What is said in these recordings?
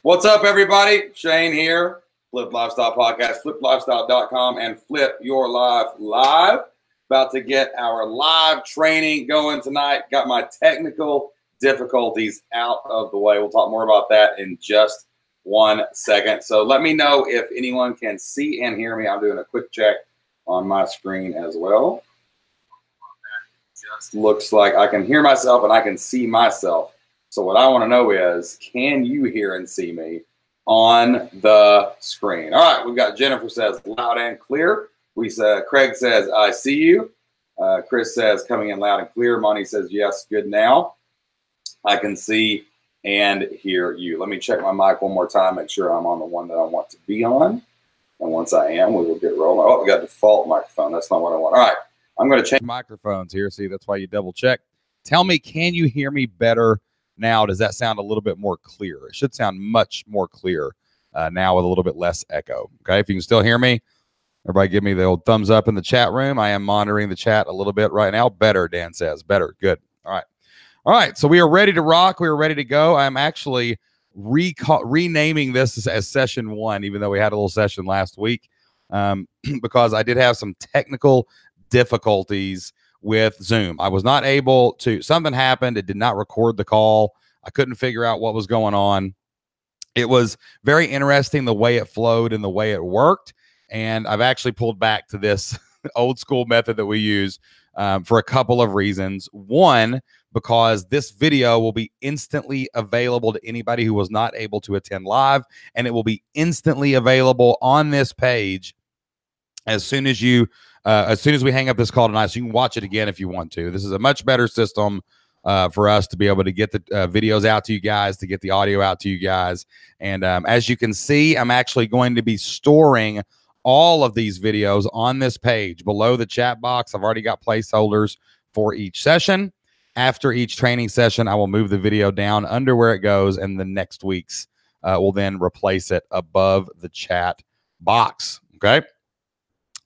What's up, everybody? Shane here, Flip Lifestyle Podcast, fliplifestyle.com, and Flip Your Life Live. About to get our live training going tonight. Got my technical difficulties out of the way. We'll talk more about that in just 1 second. So let me know if anyone can see and hear me. I'm doing a quick check on my screen as well. Just looks like I can hear myself and I can see myself. So what I want to know is, can you hear and see me on the screen? All right, we've got Jennifer says loud and clear. Craig says, I see you. Chris says coming in loud and clear. Monty says, yes, good now. I can see and hear you. Let me check my mic one more time, make sure I'm on the one that I want to be on. And once I am, we will get rolling. Oh, we got default microphone. That's not what I want. All right, I'm going to change microphones here. See, that's why you double check. Tell me, can you hear me better now? Does that sound a little bit more clear? It should sound much more clear now with a little bit less echo. Okay, if you can still hear me, everybody give me the old thumbs up in the chat room. I am monitoring the chat a little bit right now. Better, Dan says. Better. Good. All right. All right. So we are ready to rock. We are ready to go. I'm actually renaming this as session 1, even though we had a little session last week, because I did have some technical difficulties with Zoom. I was not able to, something happened. It did not record the call. I couldn't figure out what was going on. It was very interesting the way it flowed and the way it worked. And I've actually pulled back to this old school method that we use for a couple of reasons. One, because this video will be instantly available to anybody who was not able to attend live, and it will be instantly available on this page as soon as we hang up this call tonight, so you can watch it again if you want to. This is a much better system for us to be able to get the videos out to you guys, to get the audio out to you guys. And as you can see, I'm actually going to be storing all of these videos on this page below the chat box. I've already got placeholders for each session. After each training session, I will move the video down under where it goes, and the next week's will then replace it above the chat box. Okay.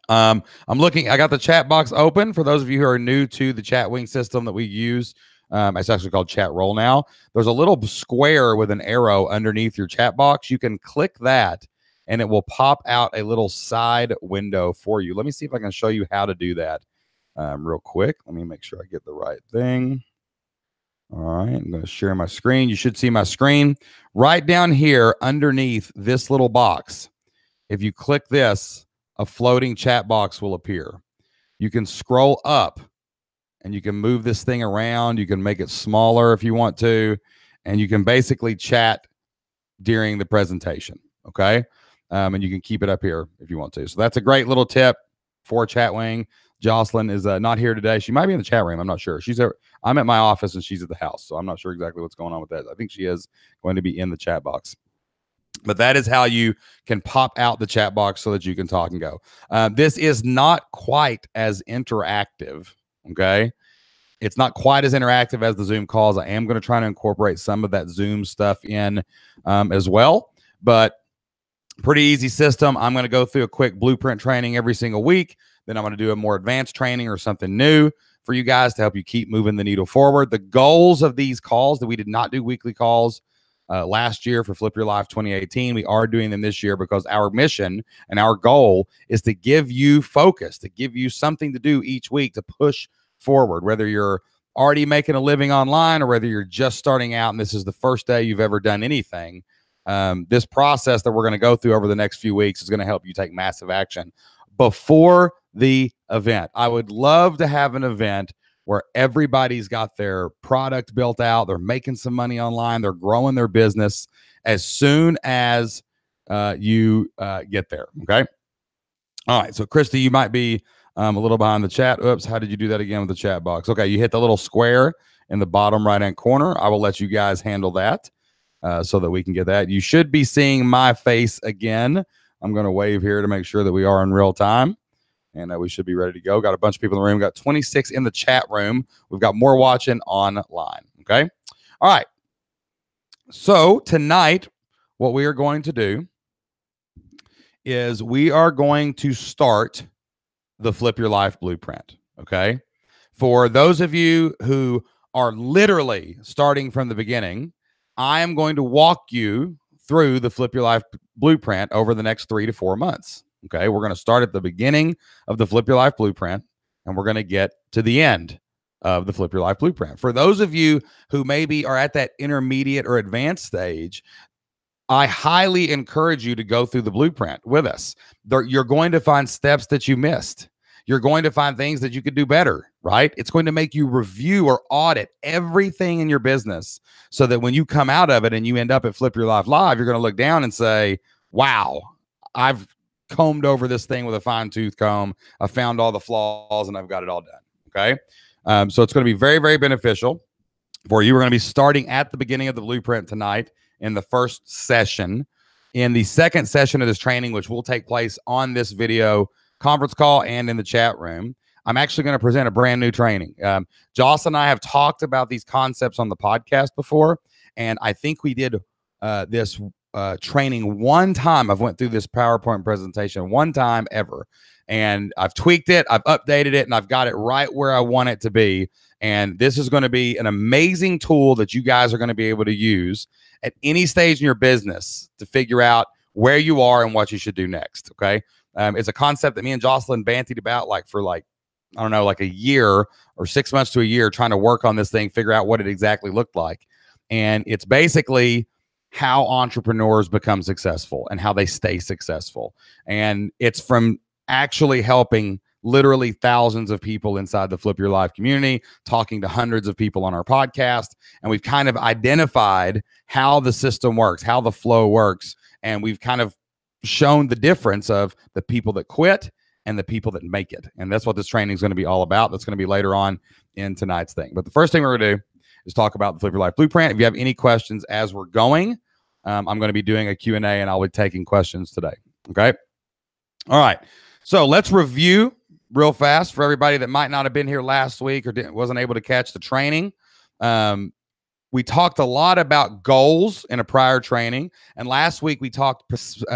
I'm looking, I got the chat box open for those of you who are new to the Chatwing system that we use. It's actually called Chatroll now. There's a little square with an arrow underneath your chat box. You can click that and it will pop out a little side window for you. Let me see if I can show you how to do that real quick. Let me make sure I get the right thing. All right, I'm going to share my screen. You should see my screen right down here underneath this little box. If you click this, a floating chat box will appear. You can scroll up and you can move this thing around. You can make it smaller if you want to, and you can basically chat during the presentation. Okay. And you can keep it up here if you want to. So that's a great little tip for Chatwing. Jocelyn is not here today. She might be in the chat room. I'm not sure. I'm at my office and she's at the house. So I'm not sure exactly what's going on with that. I think she is going to be in the chat box. But that is how you can pop out the chat box so that you can talk and go. This is not quite as interactive, okay? It's not quite as interactive as the Zoom calls. I am going to try to incorporate some of that Zoom stuff in as well. But pretty easy system. I'm going to go through a quick blueprint training every single week. Then I'm going to do a more advanced training or something new for you guys to help you keep moving the needle forward. The goals of these calls, that we did not do weekly calls last year for Flip Your Life 2018. We are doing them this year because our mission and our goal is to give you focus, to give you something to do each week to push forward, whether you're already making a living online or whether you're just starting out and this is the first day you've ever done anything. This process that we're going to go through over the next few weeks is going to help you take massive action before the event. I would love to have an event where everybody's got their product built out, they're making some money online, they're growing their business as soon as you get there, okay? All right, so Christy, you might be a little behind the chat. Oops, how did you do that again with the chat box? Okay, you hit the little square in the bottom right-hand corner. I will let you guys handle that so that we can get that. You should be seeing my face again. I'm going to wave here to make sure that we are in real time. And we should be ready to go. Got a bunch of people in the room. Got 26 in the chat room. We've got more watching online. Okay. All right. So tonight, what we are going to do is we are going to start the Flip Your Life Blueprint. Okay. For those of you who are literally starting from the beginning, I am going to walk you through the Flip Your Life Blueprint over the next 3 to 4 months. Okay, we're going to start at the beginning of the Flip Your Life Blueprint, and we're going to get to the end of the Flip Your Life Blueprint. For those of you who maybe are at that intermediate or advanced stage, I highly encourage you to go through the blueprint with us. You're going to find steps that you missed. You're going to find things that you could do better, right? It's going to make you review or audit everything in your business so that when you come out of it and you end up at Flip Your Life Live, you're going to look down and say, wow, I've combed over this thing with a fine tooth comb. I found all the flaws and I've got it all done. Okay. So it's going to be very, very beneficial for you. We're going to be starting at the beginning of the blueprint tonight in the first session. In the second session of this training, which will take place on this video conference call and in the chat room, I'm actually going to present a brand new training. Joss and I have talked about these concepts on the podcast before, and I think we did this training one time. I've went through this PowerPoint presentation one time ever, and I've tweaked it, I've updated it, and I've got it right where I want it to be. And this is going to be an amazing tool that you guys are going to be able to use at any stage in your business to figure out where you are and what you should do next. Okay. It's a concept that me and Jocelyn bantied about for I don't know, like a year or 6 months to a year, trying to work on this thing, figure out what it exactly looked like. And it's basically how entrepreneurs become successful and how they stay successful. And it's from actually helping literally thousands of people inside the Flip Your Life community, talking to hundreds of people on our podcast. And we've kind of identified how the system works, how the flow works. And we've kind of shown the difference of the people that quit and the people that make it. And that's what this training is going to be all about. That's going to be later on in tonight's thing. But the first thing we're going to do is talk about the Flip Your Life Blueprint. If you have any questions as we're going, I'm going to be doing a Q&A and I'll be taking questions today. Okay. All right. So let's review real fast for everybody that might not have been here last week or wasn't able to catch the training. We talked a lot about goals in a prior training. And last week we talked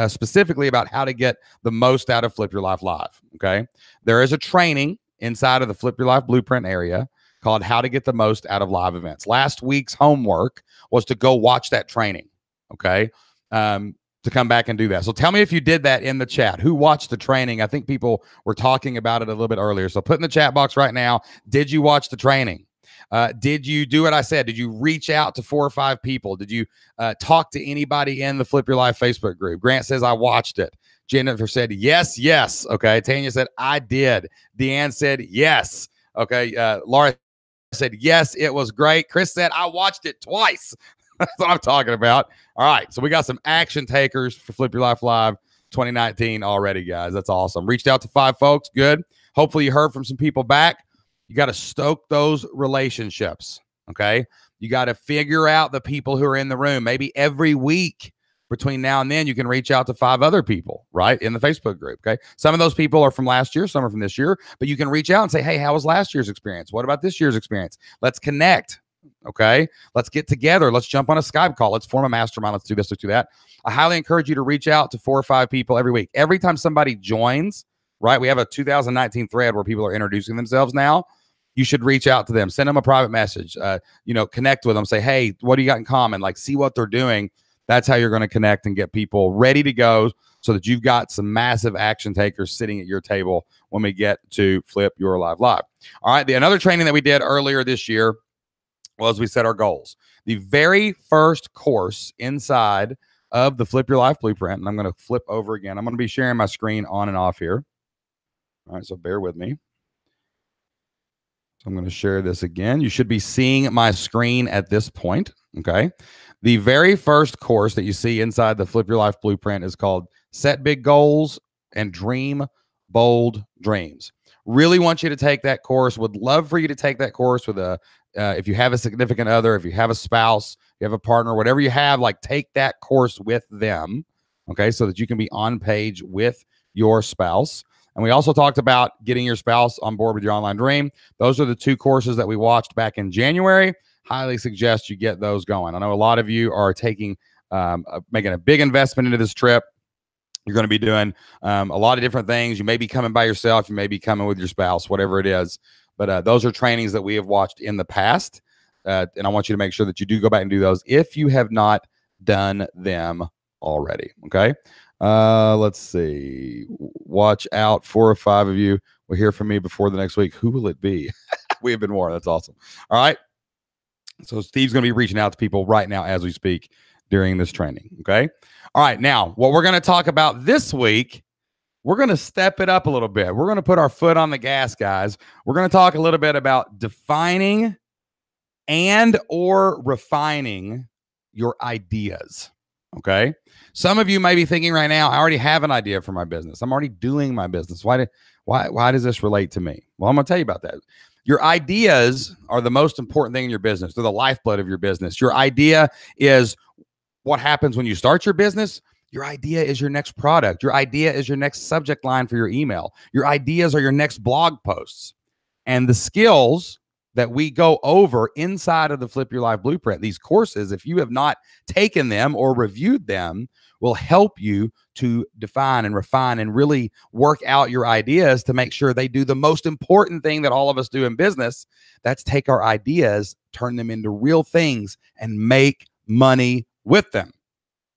specifically about how to get the most out of Flip Your Life Live. Okay. There is a training inside of the Flip Your Life Blueprint area called How to Get the Most Out of Live Events. Last week's homework was to go watch that training. Okay. To come back and do that. So tell me if you did that in the chat. Who watched the training? I think people were talking about it a little bit earlier. So put in the chat box right now, did you watch the training? Did you do what I said? Did you reach out to 4 or 5 people? Did you talk to anybody in the Flip Your Life Facebook group? Grant says, I watched it. Jennifer said, yes, yes. Okay. Tanya said, I did. Deanne said, yes. Okay. Laura said, yes, it was great. Chris said, I watched it twice. That's what I'm talking about. All right. So we got some action takers for Flip Your Life Live 2019 already, guys. That's awesome. Reached out to 5 folks. Good. Hopefully you heard from some people back. You got to stoke those relationships. Okay. You got to figure out the people who are in the room. Maybe every week between now and then, you can reach out to 5 other people, right, in the Facebook group. Okay. Some of those people are from last year. Some are from this year. But you can reach out and say, hey, how was last year's experience? What about this year's experience? Let's connect. Okay, let's get together. Let's jump on a Skype call. Let's form a mastermind. Let's do this. Let's do that. I highly encourage you to reach out to 4 or 5 people every week. Every time somebody joins, right? We have a 2019 thread where people are introducing themselves now. You should reach out to them. Send them a private message. Connect with them. Say, hey, what do you got in common? See what they're doing. That's how you're going to connect and get people ready to go so that you've got some massive action takers sitting at your table when we get to Flip Your Life Live. All right. Another training that we did earlier this year was we set our goals. The very first course inside of the Flip Your Life Blueprint, and I'm going to flip over again. I'm going to be sharing my screen on and off here. All right, so bear with me. So I'm going to share this again. You should be seeing my screen at this point, okay? The very first course that you see inside the Flip Your Life Blueprint is called Set Big Goals and Dream Bold Dreams. Really want you to take that course. Would love for you to take that course with if you have a significant other, if you have a spouse, you have a partner, whatever you have, take that course with them, okay, so that you can be on page with your spouse. And we also talked about getting your spouse on board with your online dream. Those are the 2 courses that we watched back in January. Highly suggest you get those going. I know a lot of you are making a big investment into this trip. You're going to be doing a lot of different things. You may be coming by yourself. You may be coming with your spouse, whatever it is. But those are trainings that we have watched in the past. And I want you to make sure that you do go back and do those if you have not done them already. Okay. Let's see. Watch out. 4 or 5 of you will hear from me before the next week. Who will it be? We have been warned. That's awesome. All right. So Steve's going to be reaching out to people right now as we speak during this training. Okay. All right. Now, what we're going to talk about this week, we're going to step it up a little bit. We're going to put our foot on the gas, guys. We're going to talk a little bit about defining and or refining your ideas. Okay. Some of you may be thinking right now, I already have an idea for my business. I'm already doing my business. Why does this relate to me? Well, I'm going to tell you about that. Your ideas are the most important thing in your business. They're the lifeblood of your business. Your idea is what happens when you start your business. Your idea is your next product. Your idea is your next subject line for your email. Your ideas are your next blog posts. And the skills that we go over inside of the Flip Your Life Blueprint, these courses, if you have not taken them or reviewed them, will help you to define and refine and really work out your ideas to make sure they do the most important thing that all of us do in business. That's take our ideas, turn them into real things, and make money with them.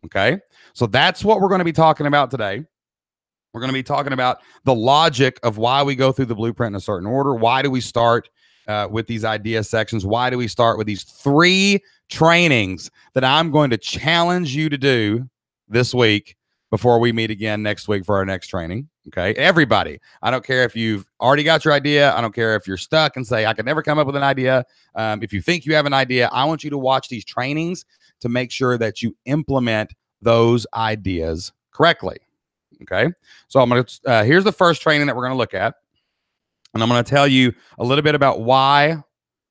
Okay. So that's what we're going to be talking about today. We're going to be talking about the logic of why we go through the blueprint in a certain order. Why do we start with these idea sections? Why do we start with these 3 trainings that I'm going to challenge you to do this week before we meet again next week for our next training? Okay. Everybody, I don't care if you've already got your idea. I don't care if you're stuck and say, I could never come up with an idea. If you think you have an idea, I want you to watch these trainings to make sure that you implement those ideas correctly. Okay. So I'm going to, here's the first training that we're going to look at. And I'm going to tell you a little bit about why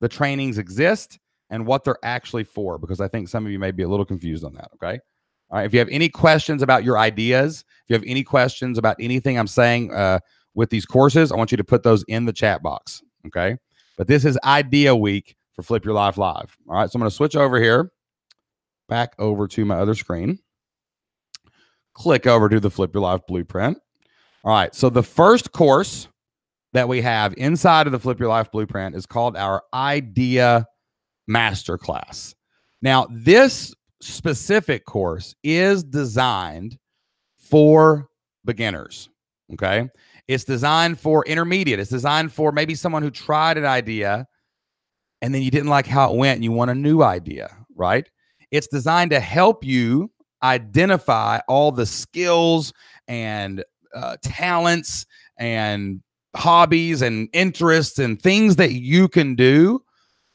the trainings exist and what they're actually for, because I think some of you may be a little confused on that. Okay. All right. If you have any questions about your ideas, if you have any questions about anything I'm saying with these courses, I want you to put those in the chat box. Okay. But this is Idea Week for Flip Your Life Live. All right. So I'm going to switch over here, back over to my other screen. Click over to the Flip Your Life Blueprint. All right. So the first course that we have inside of the Flip Your Life Blueprint is called our Idea Masterclass. Now, this specific course is designed for beginners. Okay. It's designed for intermediate. It's designed for maybe someone who tried an idea and then you didn't like how it went and you want a new idea, right? It's designed to help you identify all the skills and talents and hobbies and interests and things that you can do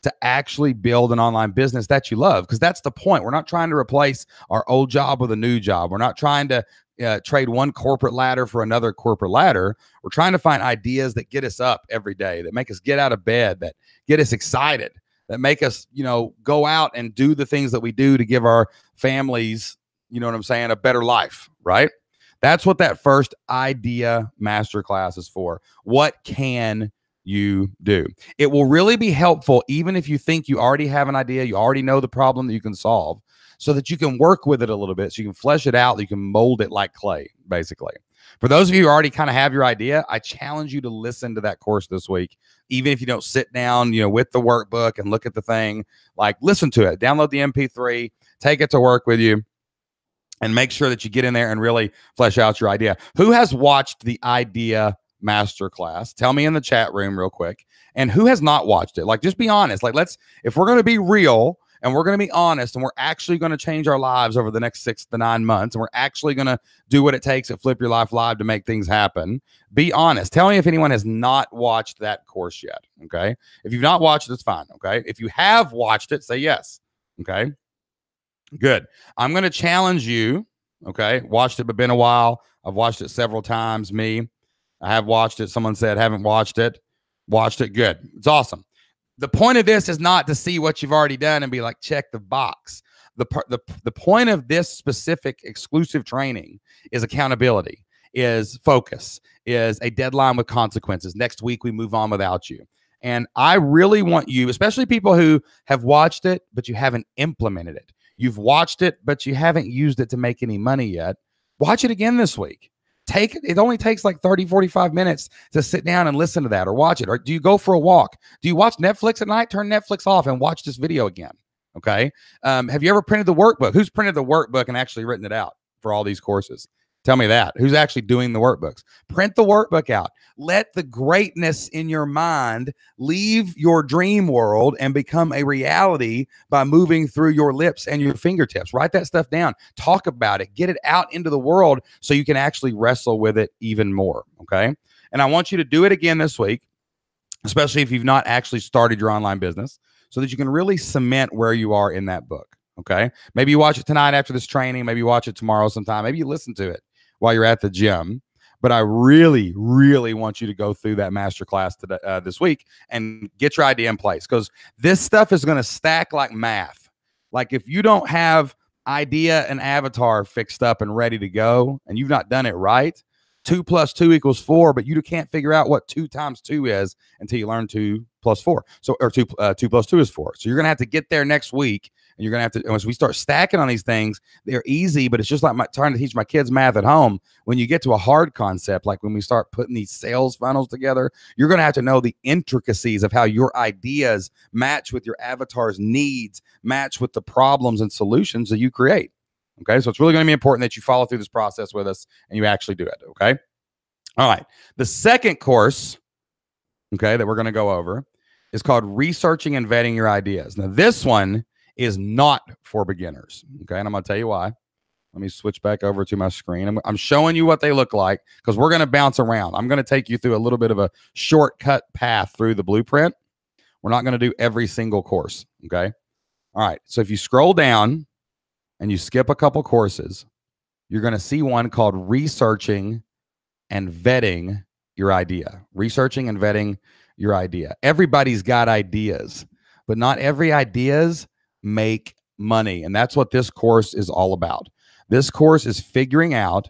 to actually build an online business that you love. Because that's the point. We're not trying to replace our old job with a new job. We're not trying to trade one corporate ladder for another corporate ladder. We're trying to find ideas that get us up every day, that make us get out of bed, that get us excited, that make us, go out and do the things that we do to give our families, you know what I'm saying, a better life, right? That's what that first Idea Masterclass is for. What can you do? It will really be helpful even if you think you already have an idea, you already know the problem that you can solve, so that you can work with it a little bit, so you can flesh it out, you can mold it like clay, basically. For those of you who already kind of have your idea, I challenge you to listen to that course this week. Even if you don't sit down, with the workbook and look at the thing, like listen to it, download the MP3, take it to work with you, and make sure that you get in there and really flesh out your idea. Who has watched the Idea Masterclass? Tell me in the chat room real quick. And who has not watched it? Like, just be honest. Like, if we're going to be real and we're going to be honest and we're actually going to change our lives over the next 6 to 9 months, and we're actually going to do what it takes at Flip Your Life Live to make things happen, be honest. Tell me if anyone has not watched that course yet. Okay. If you've not watched it, it's fine. Okay. If you have watched it, say yes. Okay. Good. I'm going to challenge you. Okay. Watched it, but been a while. I've watched it several times. I have watched it. Someone said, haven't watched it. Watched it. Good. It's awesome. The point of this is not to see what you've already done and be like, check the box. The point of this specific exclusive training is accountability, is focus, is a deadline with consequences. Next week, we move on without you. And I really want you, especially people who have watched it, but you haven't implemented it. You've watched it, but you haven't used it to make any money yet. Watch it again this week. It only takes like 30, 45 minutes to sit down and listen to that or watch it. Or do you go for a walk? Do you watch Netflix at night? Turn Netflix off and watch this video again. Okay. Have you ever printed the workbook? Who's printed the workbook and actually written it out? for all these courses? Tell me that. Who's actually doing the workbooks? Print the workbook out. Let the greatness in your mind leave your dream world and become a reality by moving through your lips and your fingertips. Write that stuff down. Talk about it. Get it out into the world so you can actually wrestle with it even more. Okay. And I want you to do it again this week, especially if you've not actually started your online business, so that you can really cement where you are in that book. Okay. Maybe you watch it tonight after this training. Maybe you watch it tomorrow sometime. Maybe you listen to it while you're at the gym. But I really, really want you to go through that masterclass today, this week, and get your idea in place, because this stuff is going to stack like math. Like if you don't have idea and avatar fixed up and ready to go, and you've not done it right, 2 + 2 = 4, but you can't figure out what 2 × 2 is until you learn 2 + 4. So, or 2 + 2 is 4. So you're going to have to get there next week. And you're going to have to, once we start stacking on these things, they're easy, but it's just like trying to teach my kids math at home. When you get to a hard concept, like when we start putting these sales funnels together, you're going to have to know the intricacies of how your ideas match with your avatar's needs, match with the problems and solutions that you create. Okay. So it's really going to be important that you follow through this process with us and you actually do it. Okay. All right. The second course, okay, that we're going to go over is called Researching and Vetting Your Ideas. Now, this one is not for beginners. Okay. And I'm going to tell you why. Let me switch back over to my screen. I'm showing you what they look like, because we're going to bounce around. I'm going to take you through a little bit of a shortcut path through the blueprint. We're not going to do every single course. Okay. All right. So if you scroll down and you skip a couple courses, you're going to see one called Researching and Vetting Your Idea. Researching and Vetting Your Idea. Everybody's got ideas, but not every ideas make money. And that's what this course is all about. This course is figuring out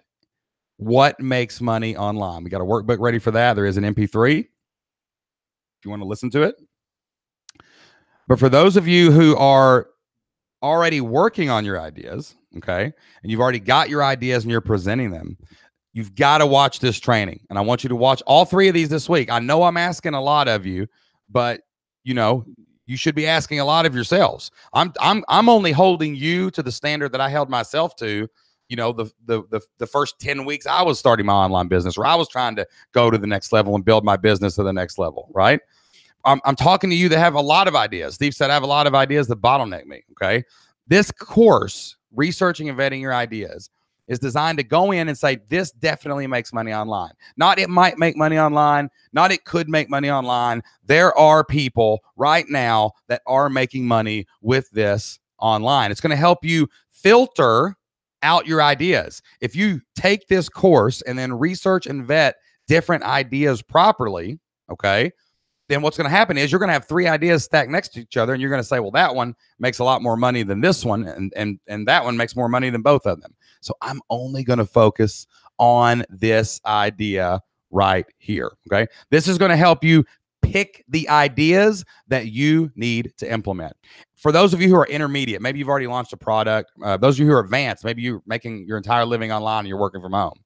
what makes money online. We got a workbook ready for that. There is an MP3 if you want to listen to it. But for those of you who are already working on your ideas, okay, and you've already got your ideas and you're presenting them, you've got to watch this training. And I want you to watch all 3 of these this week. I know I'm asking a lot of you, but you know, you should be asking a lot of yourselves. I'm only holding you to the standard that I held myself to, you know, the first 10 weeks I was starting my online business, where I was trying to go to the next level and build my business to the next level, right? I'm talking to you that have a lot of ideas. Steve said I have a lot of ideas that bottleneck me, okay? This course, Researching and Vetting Your Ideas, is designed to go in and say, this definitely makes money online. Not it might make money online, not it could make money online. There are people right now that are making money with this online. It's going to help you filter out your ideas. If you take this course and then research and vet different ideas properly, okay, then what's going to happen is you're going to have 3 ideas stacked next to each other, and you're going to say, well, that one makes a lot more money than this one, and that one makes more money than both of them. So I'm only going to focus on this idea right here, okay? This is going to help you pick the ideas that you need to implement. For those of you who are intermediate, maybe you've already launched a product. Those of you who are advanced, maybe you're making your entire living online and you're working from home.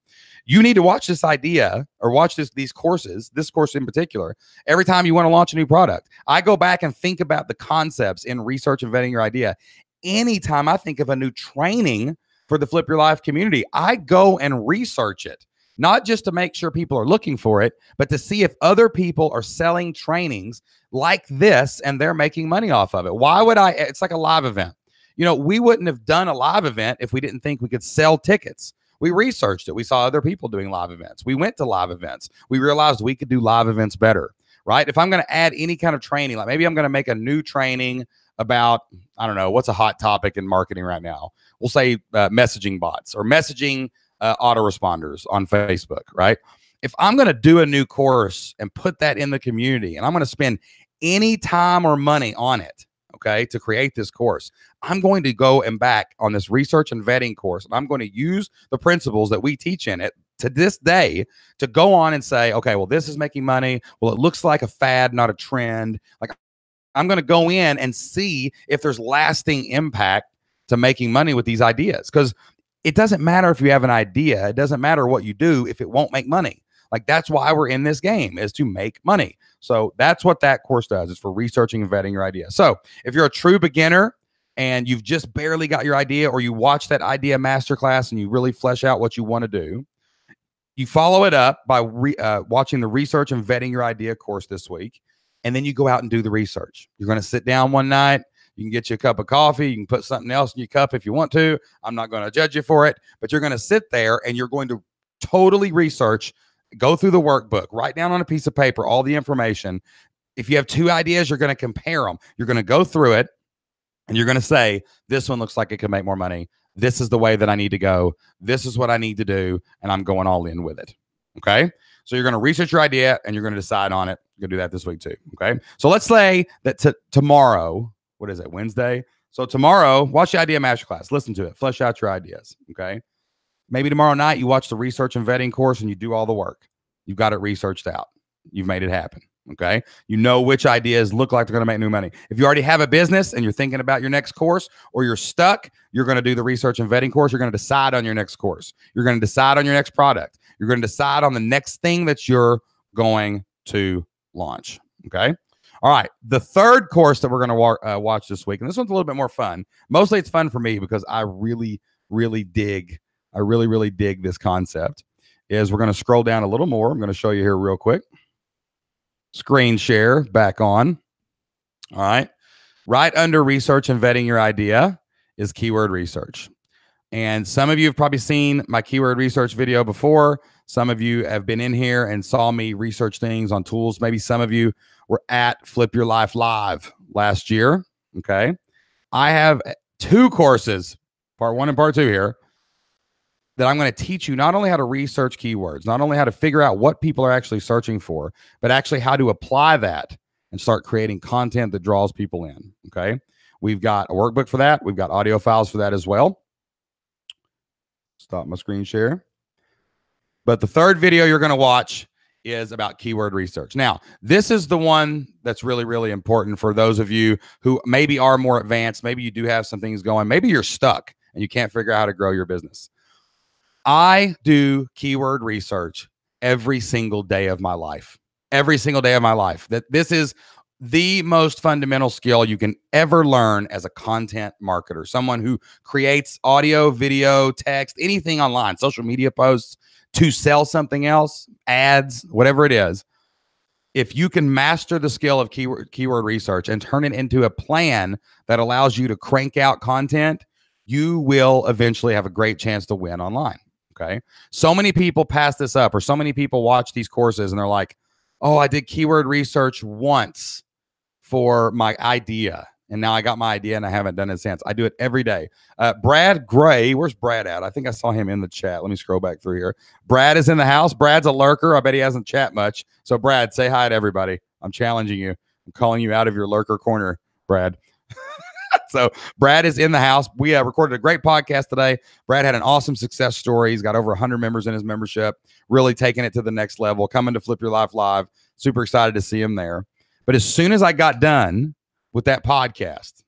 You need to watch this idea, or watch these courses, this course in particular, every time you want to launch a new product. I go back and think about the concepts in Research and Vetting Your Idea. Anytime I think of a new training for the Flip Your Life community, I go and research it, not just to make sure people are looking for it, but to see if other people are selling trainings like this and they're making money off of it. Why would I? It's like a live event. You know, we wouldn't have done a live event if we didn't think we could sell tickets. We researched it. We saw other people doing live events. We went to live events. We realized we could do live events better, right? If I'm going to add any kind of training, like maybe I'm going to make a new training about, I don't know, what's a hot topic in marketing right now? We'll say messaging bots or messaging autoresponders on Facebook, right? If I'm going to do a new course and put that in the community, and I'm going to spend any time or money on it, okay, to create this course, I'm going to go and back on this research and vetting course, and I'm going to use the principles that we teach in it to this day to go on and say, okay, well, this is making money. Well, it looks like a fad, not a trend. Like, I'm going to go in and see if there's lasting impact to making money with these ideas, because it doesn't matter if you have an idea. It doesn't matter what you do if it won't make money. Like, that's why we're in this game, is to make money. So that's what that course does. It's for researching and vetting your idea. So if you're a true beginner, and you've just barely got your idea, or you watch that idea masterclass and you really flesh out what you want to do, you follow it up by watching the research and vetting your idea course this week. And then you go out and do the research. You're going to sit down one night. You can get you a cup of coffee. You can put something else in your cup if you want to. I'm not going to judge you for it, but you're going to sit there and you're going to totally research, go through the workbook, write down on a piece of paper all the information. If you have two ideas, you're going to compare them. You're going to go through it and you're going to say, this one looks like it could make more money. This is the way that I need to go. This is what I need to do. And I'm going all in with it. Okay. So you're going to research your idea and you're going to decide on it. You're going to do that this week too. Okay. So let's say that tomorrow, what is it? Wednesday. So tomorrow, watch the idea masterclass, listen to it, flesh out your ideas. Okay. Maybe tomorrow night you watch the research and vetting course and you do all the work. You've got it researched out. You've made it happen. Okay. You know which ideas look like they're going to make new money. If you already have a business and you're thinking about your next course, or you're stuck, you're going to do the research and vetting course. You're going to decide on your next course. You're going to decide on your next product. You're going to decide on the next thing that you're going to launch. Okay. All right. The third course that we're going to watch this week, and this one's a little bit more fun. Mostly it's fun for me because I really dig this concept, is we're going to scroll down a little more. I'm going to show you here real quick. Screen share back on. All right. Right under research and vetting your idea is keyword research. And some of you have probably seen my keyword research video before. Some of you have been in here and saw me research things on tools. Maybe some of you were at Flip Your Life Live last year. Okay. I have two courses, part 1 and part 2 here, that I'm going to teach you not only how to research keywords, not only how to figure out what people are actually searching for, but actually how to apply that and start creating content that draws people in. Okay. We've got a workbook for that. We've got audio files for that as well. Stop my screen share. But the third video you're going to watch is about keyword research. Now, this is the one that's really important for those of you who maybe are more advanced. Maybe you do have some things going. Maybe you're stuck and you can't figure out how to grow your business. I do keyword research every single day of my life. Every single day of my life. That this is the most fundamental skill you can ever learn as a content marketer. Someone who creates audio, video, text, anything online, social media posts to sell something else, ads, whatever it is. If you can master the skill of keyword research and turn it into a plan that allows you to crank out content, you will eventually have a great chance to win online. Okay. So many people pass this up, or so many people watch these courses and they're like, oh, I did keyword research once for my idea, and now I got my idea and I haven't done it since. I do it every day. Brad Gray, where's Brad at? I think I saw him in the chat. Let me scroll back through here. Brad is in the house. Brad's a lurker. I bet he hasn't chat much. So Brad, say hi to everybody. I'm challenging you. I'm calling you out of your lurker corner, Brad. So Brad is in the house. We recorded a great podcast today. Brad had an awesome success story. He's got over 100 members in his membership, really taking it to the next level, coming to Flip Your Life Live. Super excited to see him there. But as soon as I got done with that podcast,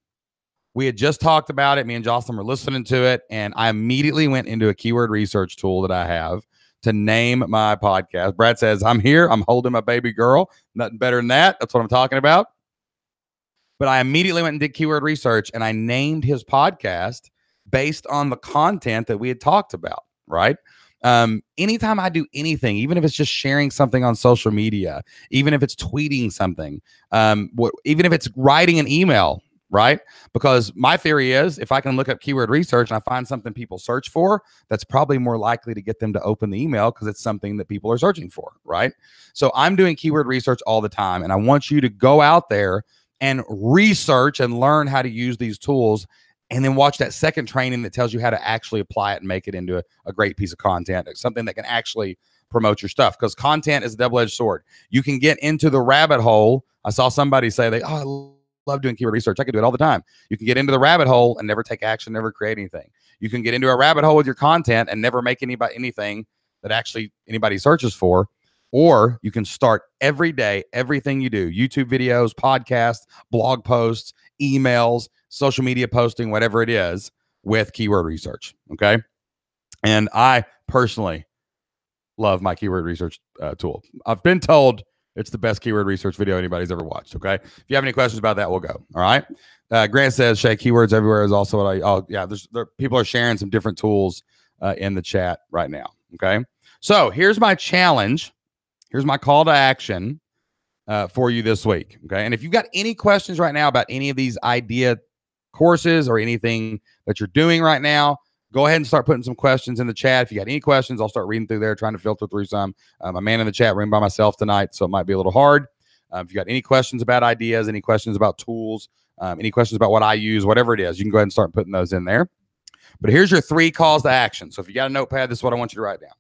we had just talked about it. Me and Jocelyn were listening to it, and I immediately went into a keyword research tool that I have to name my podcast. Brad says, I'm here. I'm holding my baby girl. Nothing better than that. That's what I'm talking about. But I immediately went and did keyword research, and I named his podcast based on the content that we had talked about, right? Anytime I do anything, even if it's just sharing something on social media, even if it's tweeting something, even if it's writing an email, right? Because my theory is if I can look up keyword research and I find something people search for, that's probably more likely to get them to open the email because it's something that people are searching for, right? So I'm doing keyword research all the time, and I want you to go out there and research and learn how to use these tools, and then watch that second training that tells you how to actually apply it and make it into a great piece of content, something that can actually promote your stuff. Because content is a double-edged sword. You can get into the rabbit hole. I saw somebody say, I love doing keyword research. I can do it all the time. You can get into the rabbit hole and never take action, never create anything. You can get into a rabbit hole with your content and never make anything that actually anybody searches for. Or you can start every day, everything you do, YouTube videos, podcasts, blog posts, emails, social media posting, whatever it is, with keyword research. Okay. And I personally love my keyword research tool. I've been told It's the best keyword research video anybody's ever watched. Okay. If you have any questions about that, we'll go. All right. Grant says, Shay, keywords everywhere is also what people are sharing some different tools in the chat right now. Okay. So here's my challenge. Here's my call to action for you this week. Okay. And if you've got any questions right now about any of these idea courses or anything that you're doing right now, go ahead and start putting some questions in the chat. If you got any questions, I'll start reading through there, trying to filter through some. I'm a man in the chat room by myself tonight, so it might be a little hard. If you got any questions about ideas, any questions about tools, any questions about what I use, whatever it is, you can go ahead and start putting those in there. But here's your 3 calls to action. So if you got a notepad, this is what I want you to write down.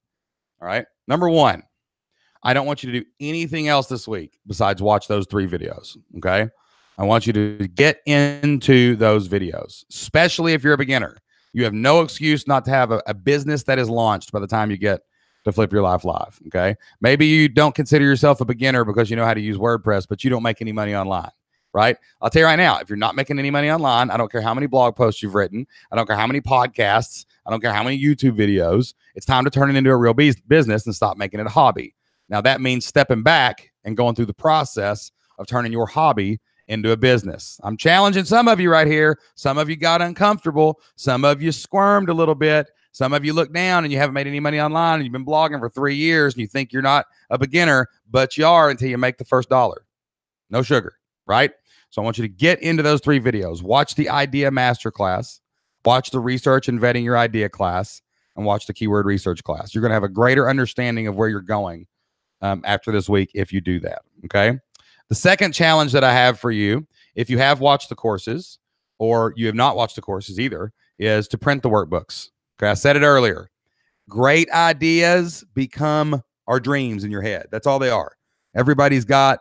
All right. Number 1, I don't want you to do anything else this week besides watch those 3 videos. Okay. I want you to get into those videos, especially if you're a beginner. You have no excuse not to have a business that is launched by the time you get to Flip Your Life Live. Okay. Maybe you don't consider yourself a beginner because you know how to use WordPress, but you don't make any money online. Right. I'll tell you right now, if you're not making any money online, I don't care how many blog posts you've written. I don't care how many podcasts. I don't care how many YouTube videos. It's time to turn it into a real business and stop making it a hobby. Now that means stepping back and going through the process of turning your hobby into a business. I'm challenging some of you right here. Some of you got uncomfortable. Some of you squirmed a little bit. Some of you look down and you haven't made any money online and you've been blogging for 3 years and you think you're not a beginner, but you are until you make the first dollar. No sugar, right? So I want you to get into those 3 videos. Watch the idea masterclass, watch the research and vetting your idea class, and watch the keyword research class. You're going to have a greater understanding of where you're going after this week if you do that. Okay. The second challenge that I have for you, if you have watched the courses or you have not watched the courses either, is to print the workbooks. Okay. I said it earlier. Great ideas become our dreams in your head. That's all they are. Everybody's got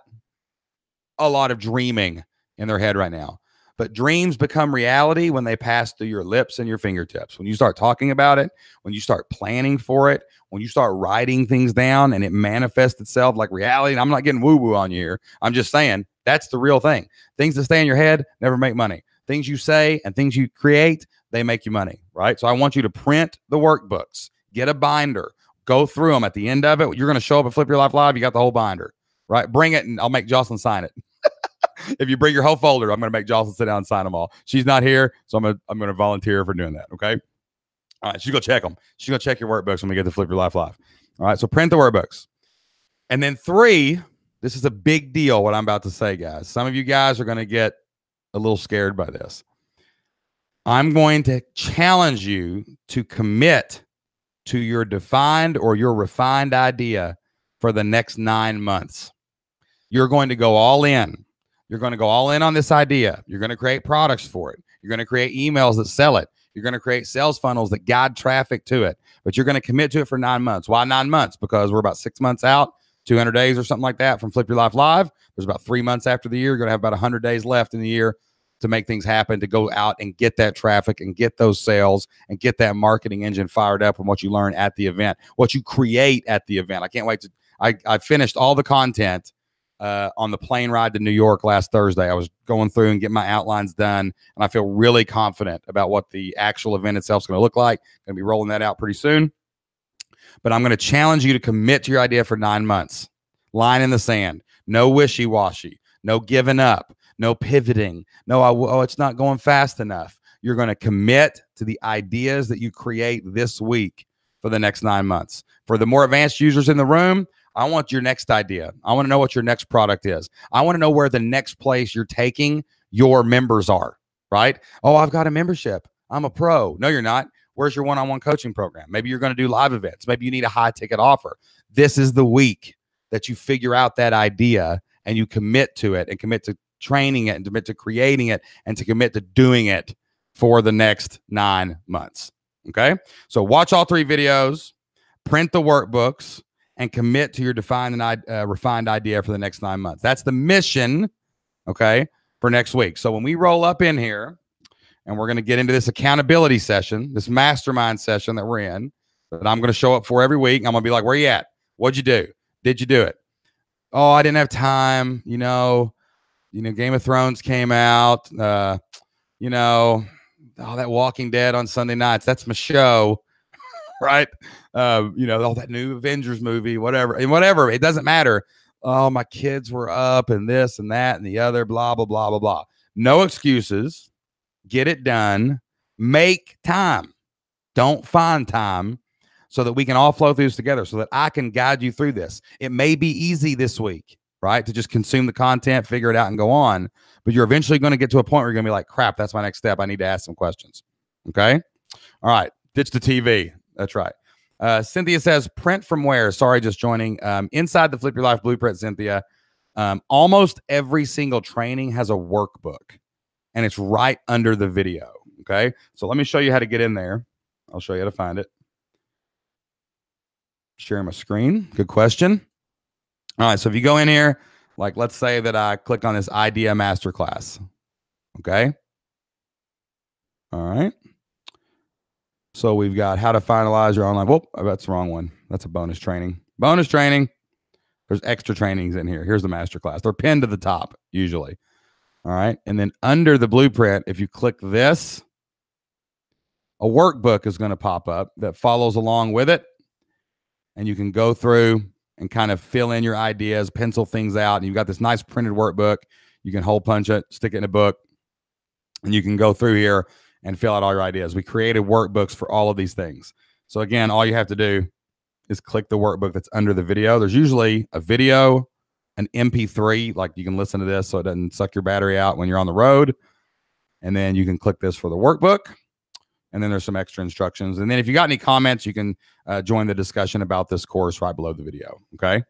a lot of dreaming in their head right now. But dreams become reality when they pass through your lips and your fingertips. When you start talking about it, when you start planning for it, when you start writing things down and it manifests itself like reality. And I'm not getting woo-woo on you here. I'm just saying that's the real thing. Things that stay in your head never make money. Things you say and things you create, they make you money, right? So I want you to print the workbooks, get a binder, go through them. At the end of it, you're going to show up at Flip Your Life Live. You got the whole binder, right? Bring it and I'll make Jocelyn sign it. If you bring your whole folder, I'm going to make Jocelyn sit down and sign them all. She's not here, so I'm going to volunteer for doing that. Okay. All right. She's going to check them. She's going to check your workbooks when we get to Flip Your Life Live. All right. So print the workbooks. And then 3, this is a big deal, what I'm about to say, guys. Some of you guys are going to get a little scared by this. I'm going to challenge you to commit to your defined or your refined idea for the next 9 months. You're going to go all in. You're going to go all in on this idea. You're going to create products for it. You're going to create emails that sell it. You're going to create sales funnels that guide traffic to it. But you're going to commit to it for 9 months. Why 9 months? Because we're about 6 months out, 200 days or something like that from Flip Your Life Live. There's about 3 months after the year. You're going to have about 100 days left in the year to make things happen, to go out and get that traffic and get those sales and get that marketing engine fired up from what you learn at the event, what you create at the event. I can't wait to, I finished all the content on the plane ride to New York last Thursday. I was going through and getting my outlines done, and I feel really confident about what the actual event itself is going to look like. Going to be rolling that out pretty soon. But I'm going to challenge you to commit to your idea for 9 months. Line in the sand. No wishy-washy. No giving up. No pivoting. No, it's not going fast enough. You're going to commit to the ideas that you create this week for the next 9 months. For the more advanced users in the room, I want your next idea. I want to know what your next product is. I want to know where the next place you're taking your members are, right? Oh, I've got a membership. I'm a pro. No, you're not. Where's your one-on-one coaching program? Maybe you're going to do live events. Maybe you need a high-ticket offer. This is the week that you figure out that idea and you commit to it and commit to training it and commit to creating it and to commit to doing it for the next 9 months. Okay? So watch all 3 videos, print the workbooks, and commit to your defined and refined idea for the next 9 months. That's the mission, okay, for next week. So when we roll up in here and we're going to get into this accountability session, this mastermind session that we're in, that I'm going to show up for every week, I'm going to be like, where you at? What'd you do? Did you do it? Oh, I didn't have time. You know, Game of Thrones came out. That Walking Dead on Sunday nights. That's my show. Right. All that new Avengers movie, whatever, it doesn't matter. oh, my kids were up and this and that and the other, blah, blah, blah, blah, blah. No excuses. Get it done. Make time. Don't find time, so that we can all flow through this together, so that I can guide you through this. It may be easy this week, right, to just consume the content, figure it out, and go on. But you're eventually going to get to a point where you're going to be like, crap, that's my next step. I need to ask some questions. Okay? All right. Ditch the TV. That's right. Cynthia says, print from where? Sorry, just joining. Inside the Flip Your Life Blueprint, Cynthia. Almost every single training has a workbook, and it's right under the video. Okay? So let me show you how to get in there. I'll show you how to find it. Share my screen. Good question. All right. So if you go in here, like let's say that I click on this idea masterclass. Okay. All right. So we've got how to finalize your online. Whoop, that's the wrong one. That's a bonus training. Bonus training. There's extra trainings in here. Here's the masterclass. They're pinned to the top usually. All right. And then under the blueprint, if you click this, a workbook is going to pop up that follows along with it. And you can go through and kind of fill in your ideas, pencil things out. And you've got this nice printed workbook. You can hole punch it, stick it in a book, and you can go through here and fill out all your ideas. We created workbooks for all of these things. So again, all you have to do is click the workbook that's under the video. There's usually a video, an MP3, like you can listen to this so it doesn't suck your battery out when you're on the road. And then you can click this for the workbook. And then there's some extra instructions. And then if you got any comments, you can join the discussion about this course right below the video. Okay. If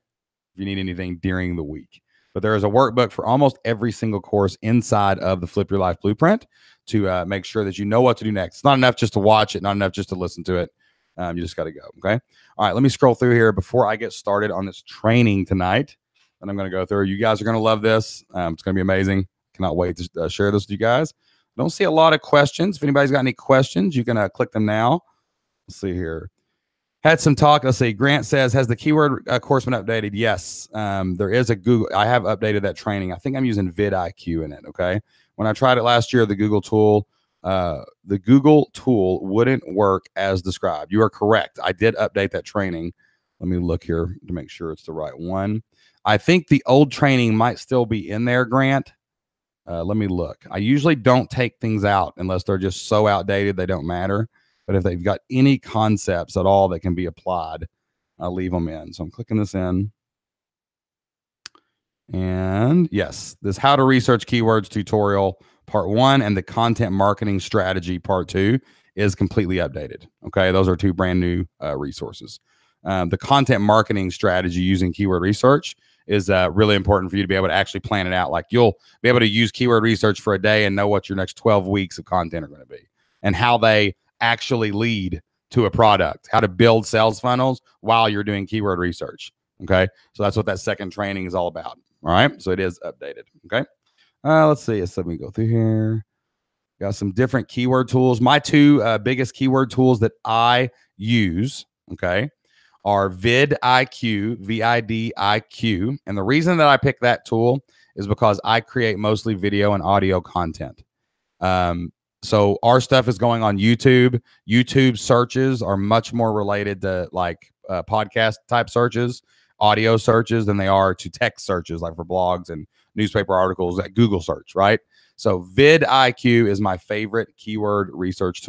you need anything during the week. But there is a workbook for almost every single course inside of the Flip Your Life Blueprint to make sure that you know what to do next. It's not enough just to watch it, not enough just to listen to it. You just got to go. Okay. All right. Let me scroll through here before I get started on this training tonight. And I'm going to go through. You guys are going to love this. It's going to be amazing. Cannot wait to share this with you guys. Don't see a lot of questions. If anybody's got any questions, you can click them now. Let's see here. Had some talk. Let's see. Grant says, has the keyword course been updated? Yes. There is a Google. I have updated that training. I think I'm using vidIQ in it. Okay. When I tried it last year, the Google tool wouldn't work as described. You are correct. I did update that training. Let me look here to make sure it's the right one. I think the old training might still be in there, Grant. Let me look. I usually don't take things out unless they're just so outdated they don't matter. But if they've got any concepts at all that can be applied, I'll leave them in. So I'm clicking this in. And yes, this how to research keywords tutorial part 1 and the content marketing strategy part 2 is completely updated. Okay, those are 2 brand new resources. The content marketing strategy using keyword research is really important for you to be able to actually plan it out. Like you'll be able to use keyword research for a day and know what your next 12 weeks of content are going to be and how they actually lead to a product, how to build sales funnels while you're doing keyword research. Okay. So that's what that second training is all about. All right. So it is updated. Okay. Let's see. So let me go through here. Got some different keyword tools. My 2 biggest keyword tools that I use. Okay. Are vidIQ, vidIQ. And the reason that I pick that tool is because I create mostly video and audio content. So our stuff is going on YouTube. YouTube searches are much more related to like podcast type searches, audio searches than they are to text searches like for blogs and newspaper articles at Google search, right? So vidIQ is my favorite keyword research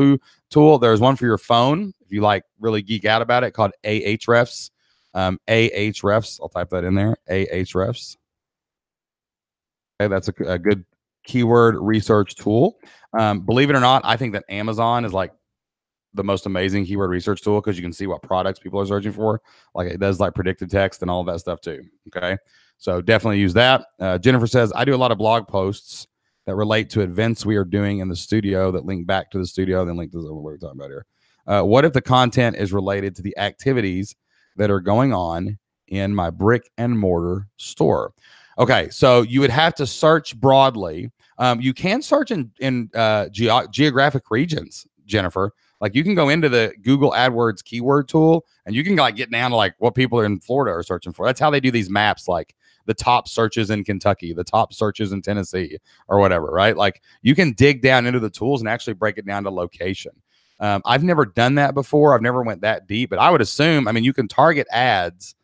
tool. There's one for your phone if you like really geek out about it called Ahrefs. Ahrefs. I'll type that in there. Ahrefs. Okay, that's a good keyword research tool. Believe it or not, I think that Amazon is like the most amazing keyword research tool because you can see what products people are searching for. Like it does like predictive text and all of that stuff too. Okay. So definitely use that. Jennifer says, I do a lot of blog posts that relate to events we are doing in the studio that link back to the studio, then link to what we're talking about here. What if the content is related to the activities that are going on in my brick and mortar store? Okay, so you would have to search broadly. You can search in geographic regions, Jennifer. Like you can go into the Google AdWords keyword tool and you can like get down to like what people in Florida are searching for. That's how they do these maps, like the top searches in Kentucky, the top searches in Tennessee or whatever, right? Like you can dig down into the tools and actually break it down to location. I've never done that before. I've never went that deep, but I would assume, I mean, you can target ads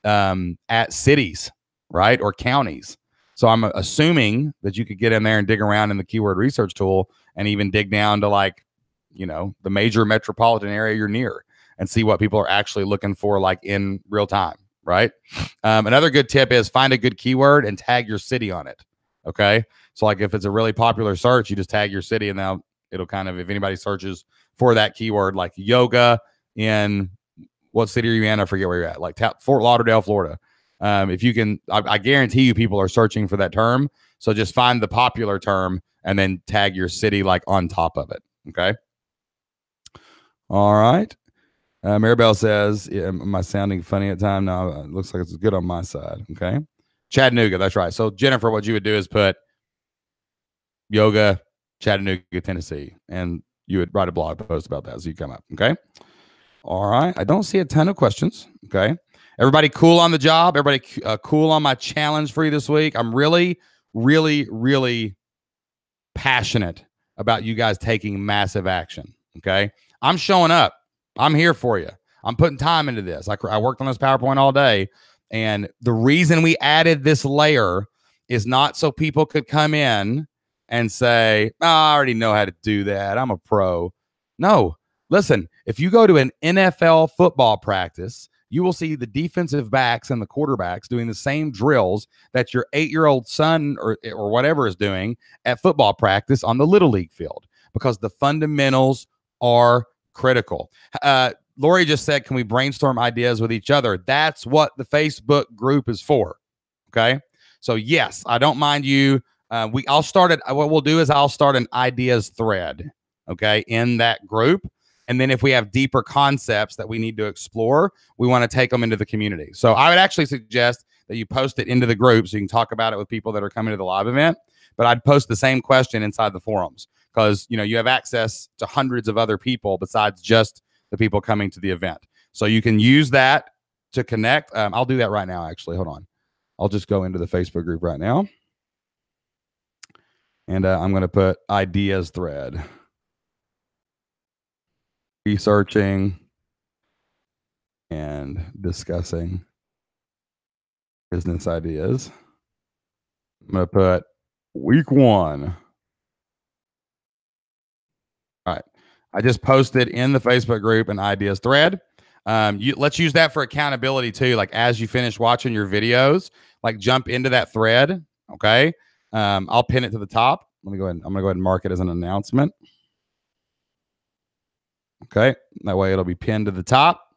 at cities right? Or counties. So I'm assuming that you could get in there and dig around in the keyword research tool and even dig down to like, the major metropolitan area you're near and see what people are actually looking for like in real time, right? Another good tip is find a good keyword and tag your city on it. Okay. So like if it's a really popular search, you just tag your city and now it'll kind of, if anybody searches for that keyword, like yoga in what city are you in? I forget where you're at, like Fort Lauderdale, Florida. If you can, I guarantee you people are searching for that term. So just find the popular term and then tag your city like on top of it. Okay. All right. Maribel says, am I sounding funny at time? No, it looks like it's good on my side. Okay. Chattanooga. That's right. So Jennifer, what you would do is put yoga, Chattanooga, Tennessee, and you would write a blog post about that as you come up. Okay. All right. I don't see a ton of questions. Okay. Everybody cool on the job? Everybody cool on my challenge for you this week? I'm really, really, really passionate about you guys taking massive action. Okay. I'm showing up. I'm here for you. I'm putting time into this. I worked on this PowerPoint all day. And the reason we added this layer is not so people could come in and say, oh, I already know how to do that. I'm a pro. No, listen, if you go to an NFL football practice, you will see the defensive backs and the quarterbacks doing the same drills that your 8-year-old son or whatever is doing at football practice on the Little League field, because the fundamentals are critical. Lori just said, can we brainstorm ideas with each other? That's what the Facebook group is for. Okay. So yes, I don't mind you. What we'll do is I'll start an ideas thread. Okay. In that group. And then if we have deeper concepts that we need to explore, we want to take them into the community. So I would actually suggest that you post it into the group so you can talk about it with people that are coming to the live event. But I'd post the same question inside the forums because, you have access to hundreds of other people besides just the people coming to the event. So you can use that to connect. I'll do that right now, actually. Hold on. I'll just go into the Facebook group right now. And I'm going to put ideas thread. Researching and discussing business ideas. I'm going to put week 1. All right. I just posted in the Facebook group an ideas thread. Let's use that for accountability too. Like as you finish watching your videos, like jump into that thread. Okay. I'll pin it to the top. I'm going to go ahead and mark it as an announcement. Okay. That way it'll be pinned to the top.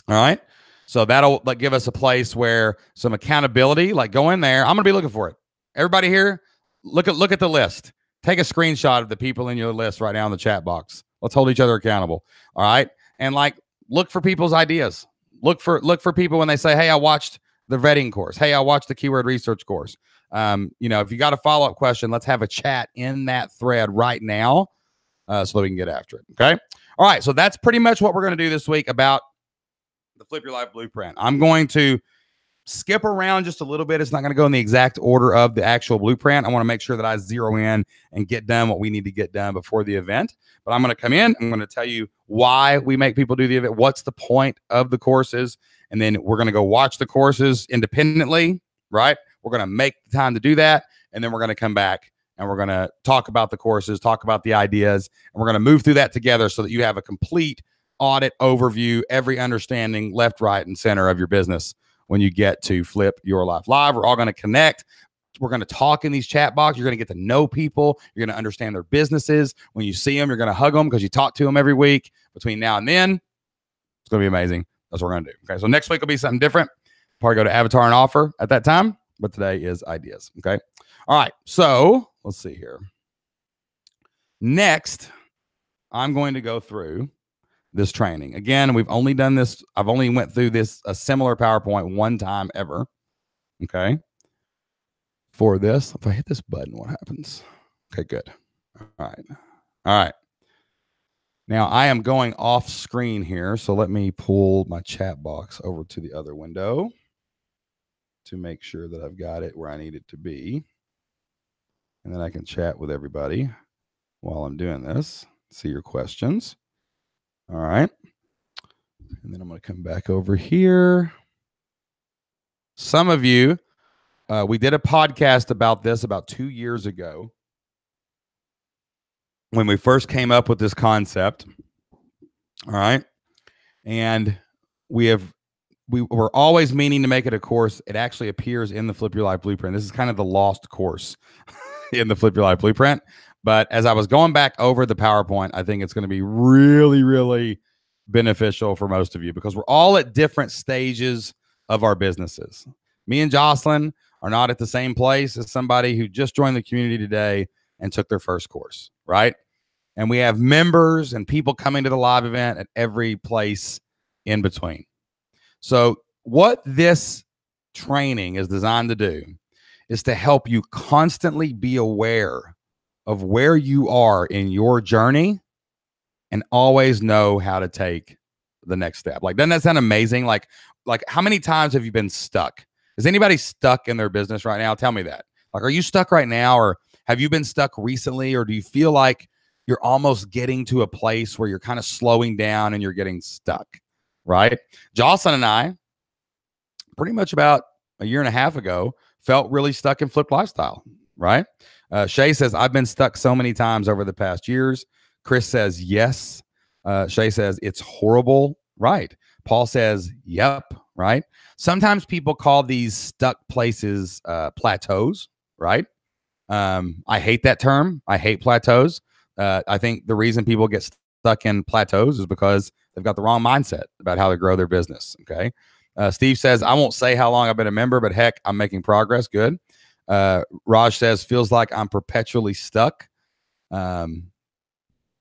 All right. So that'll like give us a place where some accountability, like go in there. I'm going to be looking for it. Everybody here, look at the list. Take a screenshot of the people in your list right now in the chat box. Let's hold each other accountable. All right. And like, look for people's ideas. Look for people when they say, hey, I watched the vetting course. Hey, I watched the keyword research course. If you got a follow-up question, let's have a chat in that thread right now so that we can get after it. Okay. All right. So that's pretty much what we're going to do this week about the Flip Your Life Blueprint. I'm going to skip around just a little bit. It's not going to go in the exact order of the actual blueprint. I want to make sure that I zero in and get done what we need to get done before the event. But I'm going to come in. I'm going to tell you why we make people do the event. What's the point of the courses? And then we're going to go watch the courses independently, right? We're going to make the time to do that. And then we're going to come back and we're going to talk about the courses, talk about the ideas, and we're going to move through that together so that you have a complete audit overview, every understanding left, right, and center of your business when you get to Flip Your Life Live. We're all going to connect. We're going to talk in these chat boxes. You're going to get to know people. You're going to understand their businesses. When you see them, you're going to hug them because you talk to them every week. Between now and then, it's going to be amazing. That's what we're going to do. Okay, so next week will be something different. Probably go to Avatar and Offer at that time, but today is ideas. Okay. All right. So let's see here. Next, I'm going to go through this training. Again, we've only done this. I've only went through a similar PowerPoint one time ever. Okay. For this, if I hit this button, what happens? Okay, good. All right. All right. Now I am going off screen here. So let me pull my chat box over to the other window to make sure that I've got it where I need it to be. And then I can chat with everybody while I'm doing this. See your questions. All right. And then I'm going to come back over here. Some of you We did a podcast about this about 2 years ago when we first came up with this concept. All right. And we were always meaning to make it a course. It actually appears in the Flip Your Life Blueprint. This is kind of the lost course in the Flip Your Life Blueprint. But as I was going back over the PowerPoint, I think it's going to be really, really beneficial for most of you because we're all at different stages of our businesses. Me and Jocelyn are not at the same place as somebody who just joined the community today and took their first course, right? And we have members and people coming to the live event at every place in between. So what this training is designed to do is to help you constantly be aware of where you are in your journey and always know how to take the next step. Like, doesn't that sound amazing? Like how many times have you been stuck? Is anybody stuck in their business right now? Tell me that. Like, are you stuck right now, or have you been stuck recently, or do you feel like you're almost getting to a place where you're kind of slowing down and you're getting stuck, right? Jocelyn and I, pretty much about a year and a half ago, felt really stuck in flipped lifestyle, right? Shay says, I've been stuck so many times over the past years. Chris says, yes. Shay says, it's horrible. Right. Paul says, yep. Right. Sometimes people call these stuck places plateaus. Right. I hate that term. I hate plateaus. I think the reason people get stuck in plateaus is because they've got the wrong mindset about how to grow their business. Okay. Steve says, I won't say how long I've been a member, but heck, I'm making progress. Good. Raj says, feels like I'm perpetually stuck.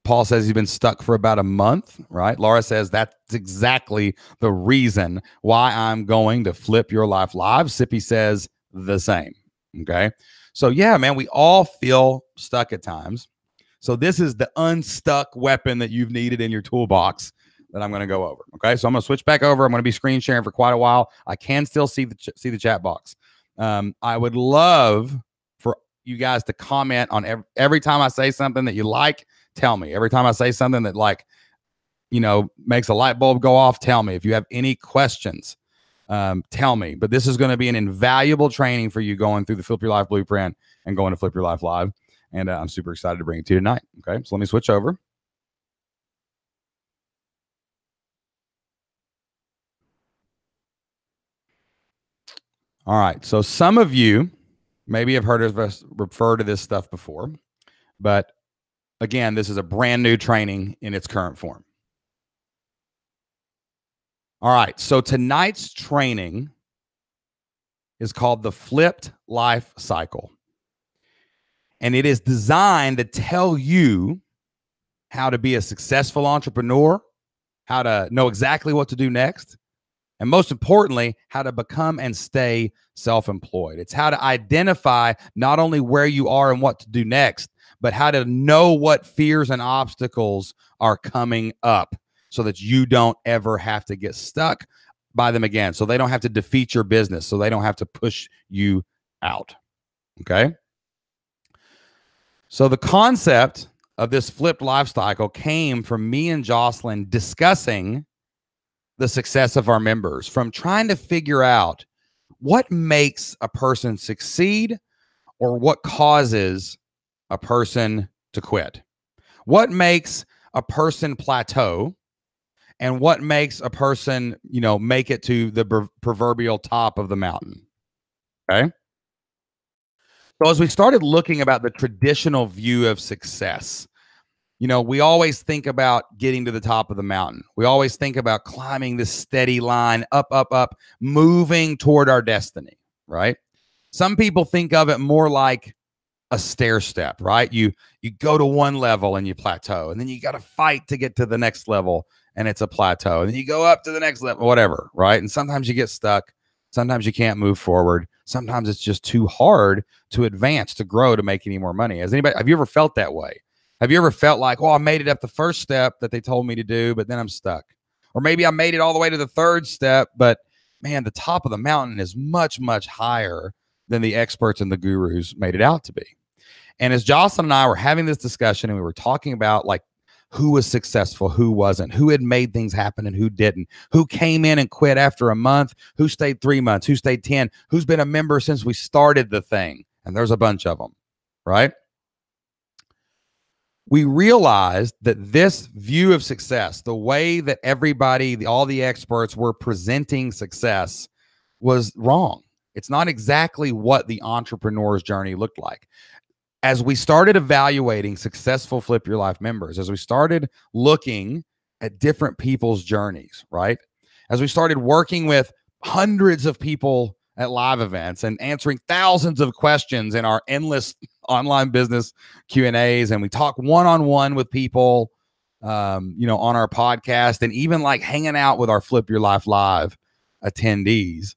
Paul says he's been stuck for about a month, right? Laura says that's exactly the reason why I'm going to Flip Your Life Live. Sippy says the same, okay? So yeah, man, we all feel stuck at times. So this is the unstuck weapon that you've needed in your toolbox that I'm going to go over, okay? So I'm going to switch back over. I'm going to be screen sharing for quite a while. I can still see the chat box. I would love for you guys to comment on every time I say something that you like. Tell me. Every time I say something that, like, you know, makes a light bulb go off, tell me. If you have any questions, tell me. But this is going to be an invaluable training for you going through the Flip Your Life Blueprint and going to Flip Your Life Live. And I'm super excited to bring it to you tonight. Okay, so let me switch over. All right, so some of you maybe have heard of us refer to this stuff before, but again, this is a brand new training in its current form. All right, so tonight's training is called the Flipped Life Cycle. And it is designed to tell you how to be a successful entrepreneur, how to know exactly what to do next, and most importantly, how to become and stay self-employed. It's how to identify not only where you are and what to do next, but how to know what fears and obstacles are coming up so that you don't ever have to get stuck by them again. So they don't have to defeat your business. So they don't have to push you out. Okay. So the concept of this flipped life cycle came from me and Jocelyn discussing the success of our members, from trying to figure out what makes a person succeed or what causes a person to quit. What makes a person plateau and what makes a person, you know, make it to the proverbial top of the mountain. Okay. So as we started looking about the traditional view of success, you know, we always think about getting to the top of the mountain. We always think about climbing this steady line up, up, up, moving toward our destiny, right? Some people think of it more like a stair step, right? You go to one level and you plateau, and then you got to fight to get to the next level, and it's a plateau. And then you go up to the next level, whatever, right? And sometimes you get stuck. Sometimes you can't move forward. Sometimes it's just too hard to advance, to grow, to make any more money. Have you ever felt that way? Have you ever felt like, well, I made it up the first step that they told me to do, but then I'm stuck? Or maybe I made it all the way to the third step, but man, the top of the mountain is much, much higher than the experts and the gurus made it out to be. And as Jocelyn and I were having this discussion and we were talking about like who was successful, who wasn't, who had made things happen and who didn't, who came in and quit after a month, who stayed 3 months, who stayed 10, who's been a member since we started the thing. And there's a bunch of them, right? We realized that this view of success, the way that everybody, all the experts were presenting success, was wrong. It's not exactly what the entrepreneur's journey looked like. As we started evaluating successful Flip Your Life members, as we started looking at different people's journeys, right? As we started working with hundreds of people at live events and answering thousands of questions in our endless online business Q&As, and we talk one-on-one with people, on our podcast, and even like hanging out with our Flip Your Life Live attendees,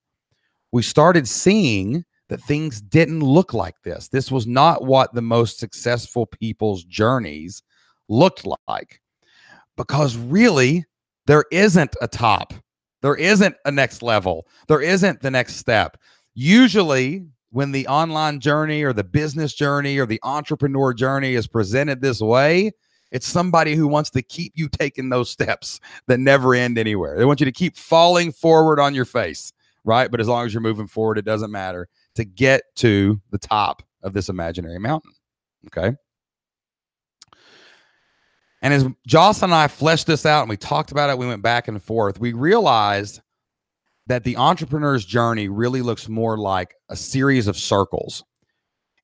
we started seeing that things didn't look like this. This was not what the most successful people's journeys looked like, because really there isn't a top. There isn't a next level. There isn't the next step. Usually when the online journey or the business journey or the entrepreneur journey is presented this way, it's somebody who wants to keep you taking those steps that never end anywhere. They want you to keep falling forward on your face, right? But as long as you're moving forward, it doesn't matter, to get to the top of this imaginary mountain, okay? And as Joss and I fleshed this out and we talked about it, we went back and forth, we realized that the entrepreneur's journey really looks more like a series of circles.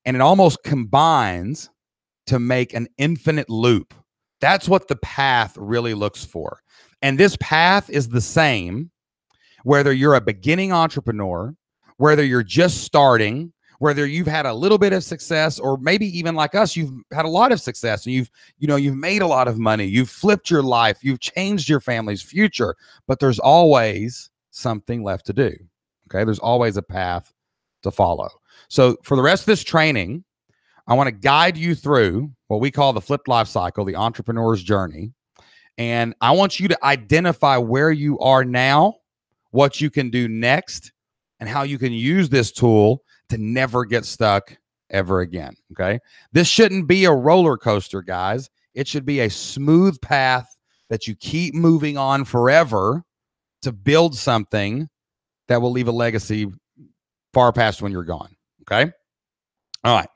And it almost combines to make an infinite loop. That's what the path really looks for. And this path is the same whether you're a beginning entrepreneur, whether you're just starting, whether you've had a little bit of success, or maybe even like us, you've had a lot of success and you've made a lot of money, you've flipped your life, you've changed your family's future, but there's always something left to do. Okay. There's always a path to follow. So for the rest of this training, I want to guide you through what we call the flipped life cycle, the entrepreneur's journey. And I want you to identify where you are now, what you can do next, and how you can use this tool to never get stuck ever again. Okay. This shouldn't be a roller coaster, guys. It should be a smooth path that you keep moving on forever to build something that will leave a legacy far past when you're gone. Okay. All right.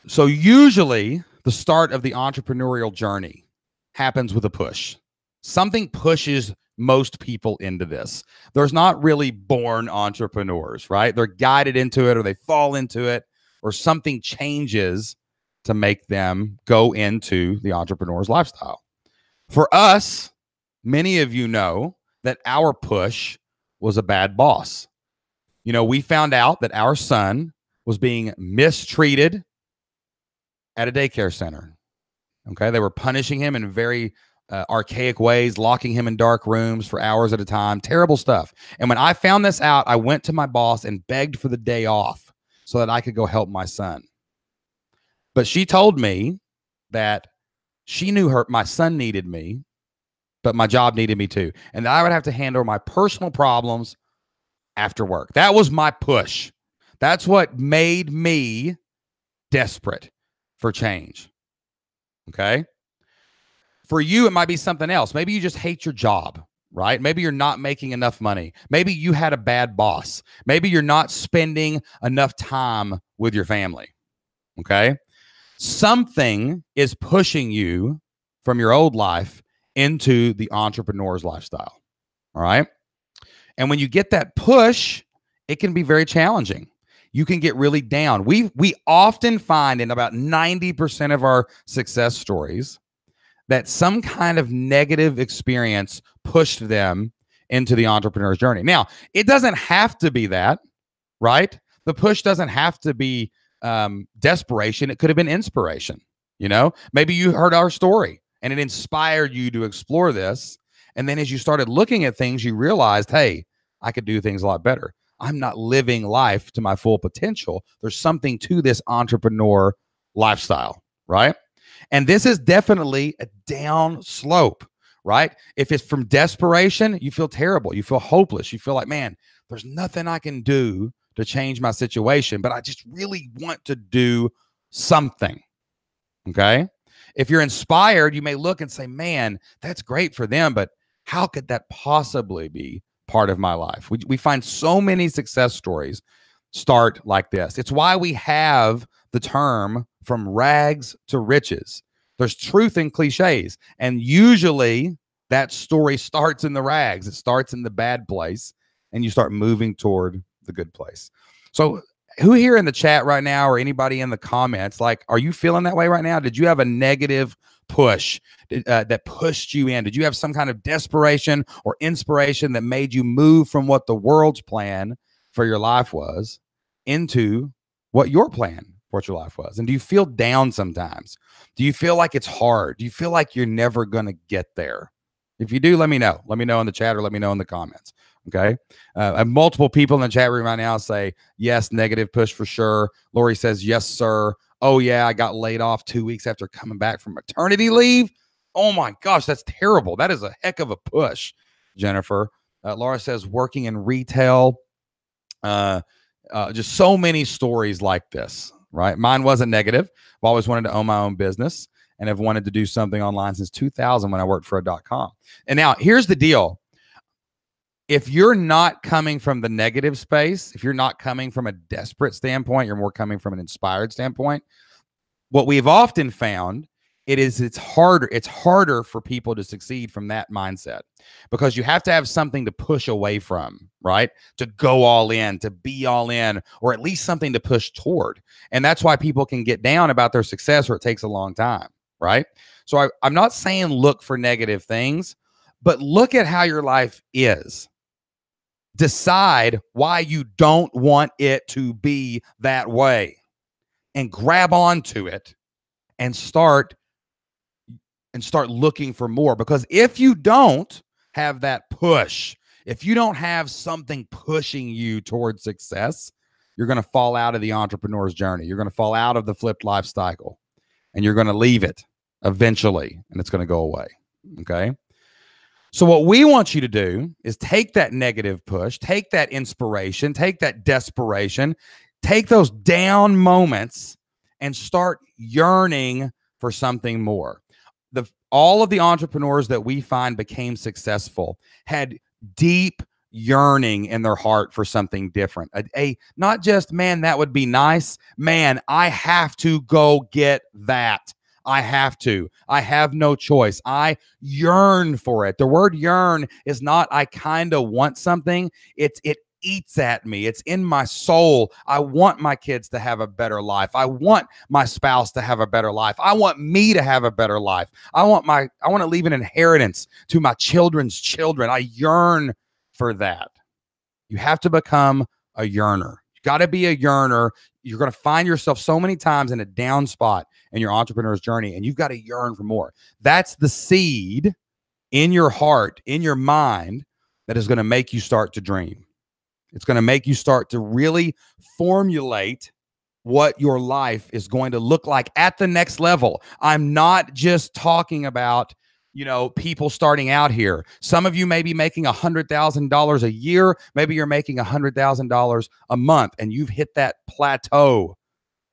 So usually the start of the entrepreneurial journey happens with a push. Something pushes most people into this. There's not really born entrepreneurs, right? They're guided into it, or they fall into it, or something changes to make them go into the entrepreneur's lifestyle. For us, many of you know that our push was a bad boss. We found out that our son was being mistreated at a daycare center. Okay. They were punishing him in very archaic ways, locking him in dark rooms for hours at a time, terrible stuff. And when I found this out, I went to my boss and begged for the day off so that I could go help my son. But she told me that she knew my son needed me, but my job needed me too. And that I would have to handle my personal problems after work. That was my push. That's what made me desperate for change. Okay. For you, it might be something else. Maybe you just hate your job, right? Maybe you're not making enough money. Maybe you had a bad boss. Maybe you're not spending enough time with your family. Okay. Something is pushing you from your old life into the entrepreneur's lifestyle. All right. And when you get that push, it can be very challenging. You can get really down. We often find in about 90% of our success stories that some kind of negative experience pushed them into the entrepreneur's journey. Now, it doesn't have to be that, right? The push doesn't have to be desperation. It could have been inspiration. Maybe you heard our story and it inspired you to explore this. And then as you started looking at things, you realized, hey, I could do things a lot better. I'm not living life to my full potential. There's something to this entrepreneur lifestyle, right? And this is definitely a down slope, right? If it's from desperation, you feel terrible. You feel hopeless. You feel like, man, there's nothing I can do to change my situation, but I just really want to do something. Okay. If you're inspired, you may look and say, man, that's great for them, but how could that possibly be part of my life? We find so many success stories start like this. It's why we have the term from rags to riches. There's truth in cliches. And usually that story starts in the rags. It starts in the bad place and you start moving toward the good place. So who here in the chat right now or anybody in the comments, like, are you feeling that way right now? Did you have a negative push that pushed you in? Did you have some kind of desperation or inspiration that made you move from what the world's plan for your life was into what your plan for what your life was? And do you feel down sometimes? Do you feel like it's hard? Do you feel like you're never going to get there? If you do, let me know. Let me know in the chat or let me know in the comments. Okay. I have multiple people in the chat room right now say, yes, negative push for sure. Lori says, yes, sir. Oh, yeah, I got laid off 2 weeks after coming back from maternity leave. Oh, my gosh, that's terrible. That is a heck of a push, Jennifer. Laura says, working in retail. Just so many stories like this, right? Mine wasn't negative. I've always wanted to own my own business and have wanted to do something online since 2000 when I worked for a .com. And now here's the deal. If you're not coming from the negative space, if you're not coming from a desperate standpoint, you're more coming from an inspired standpoint. What we've often found it's harder for people to succeed from that mindset because you have to have something to push away from, right? To go all in, to be all in, or at least something to push toward. And that's why people can get down about their success or it takes a long time, right? So I'm not saying look for negative things, but look at how your life is. Decide why you don't want it to be that way and grab onto it and start looking for more. Because if you don't have that push, if you don't have something pushing you towards success, you're going to fall out of the entrepreneur's journey. You're going to fall out of the flipped life cycle and you're going to leave it eventually and it's going to go away. Okay. So what we want you to do is take that negative push, take that inspiration, take that desperation, take those down moments and start yearning for something more. All of the entrepreneurs that we find became successful had deep yearning in their heart for something different. Not just, man, that would be nice. Man, I have to go get that. I have to. I have no choice. I yearn for it. The word yearn is not I kind of want something. It eats at me. It's in my soul. I want my kids to have a better life. I want my spouse to have a better life. I want me to have a better life. I want to leave an inheritance to my children's children. I yearn for that. You have to become a yearner. You got to be a yearner. You're going to find yourself so many times in a down spot in your entrepreneur's journey, and you've got to yearn for more. That's the seed in your heart, in your mind, that is going to make you start to dream. It's going to make you start to really formulate what your life is going to look like at the next level. I'm not just talking about, people starting out here. Some of you may be making $100,000 a year. Maybe you're making $100,000 a month and you've hit that plateau.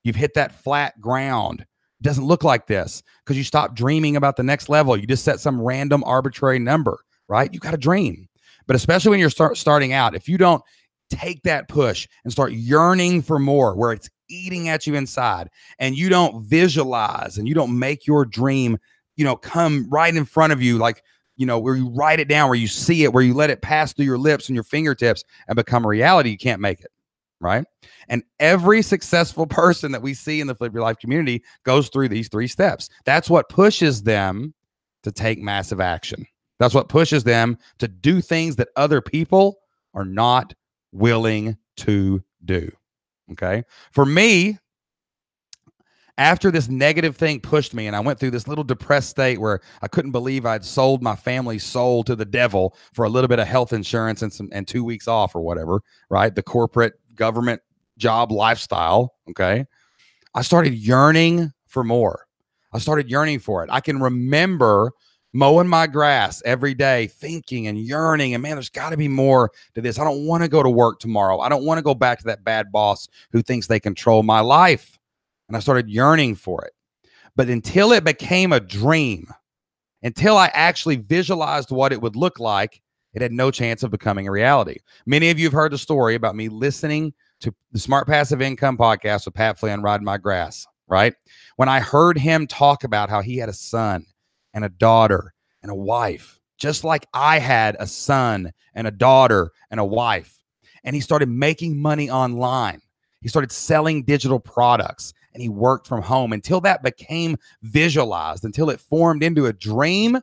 You've hit that flat ground. It doesn't look like this because you stopped dreaming about the next level. You just set some random arbitrary number, right? You got to dream. But especially when you're starting out, if you don't take that push and start yearning for more, where it's eating at you inside, and you don't visualize and you don't make your dream, come right in front of you, like, where you write it down, where you see it, where you let it pass through your lips and your fingertips and become a reality, you can't make it, right? And every successful person that we see in the Flip Your Life community goes through these 3 steps. That's what pushes them to take massive action. That's what pushes them to do things that other people are not willing to do. Okay. For me, after this negative thing pushed me and I went through this little depressed state where I couldn't believe I'd sold my family's soul to the devil for a little bit of health insurance and 2 weeks off or whatever, right? The corporate government job lifestyle. Okay. I started yearning for more. I started yearning for it. I can remember mowing my grass every day, thinking and yearning, and man, there's got to be more to this. I don't want to go to work tomorrow. I don't want to go back to that bad boss who thinks they control my life. And I started yearning for it. But until it became a dream, until I actually visualized what it would look like, it had no chance of becoming a reality. Many of you have heard the story about me listening to the Smart Passive Income podcast with Pat Flynn, Riding My Grass, right? When I heard him talk about how he had a son and a daughter and a wife, just like I had a son and a daughter and a wife, and he started making money online. He started selling digital products and he worked from home until that became visualized, until it formed into a dream.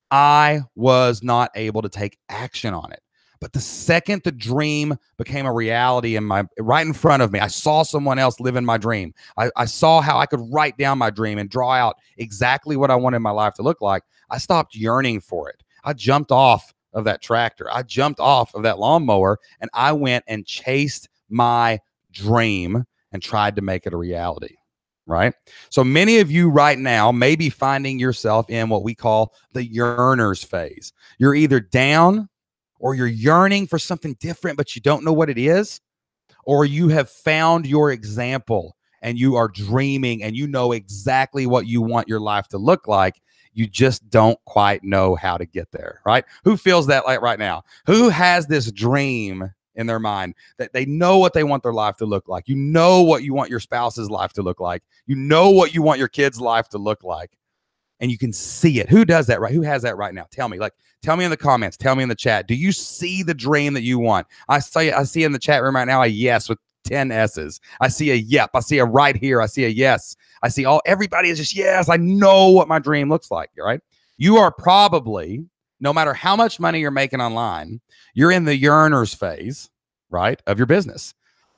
I was not able to take action on it. But the second the dream became a reality right in front of me, I saw someone else living my dream. I saw how I could write down my dream and draw out exactly what I wanted my life to look like. I stopped yearning for it. I jumped off of that tractor. I jumped off of that lawnmower and I went and chased my dream and tried to make it a reality. Right? So many of you right now may be finding yourself in what we call the yearners phase. You're either down or you're yearning for something different, but you don't know what it is, or you have found your example and you are dreaming and you know exactly what you want your life to look like. You just don't quite know how to get there, right? Who feels that like right now? Who has this dream in their mind that they know what they want their life to look like? You know what you want your spouse's life to look like. You know what you want your kid's life to look like. And you can see it. Who does that, right? Who has that right now? Tell me, tell me in the comments, tell me in the chat. Do you see the dream that you want? I see in the chat room right now a yes with 10 S's. I see a yep. I see a right here. I see a yes. I see everybody is just, yes, I know what my dream looks like, right? You are probably, no matter how much money you're making online, you're in the yearners phase, right, of your business.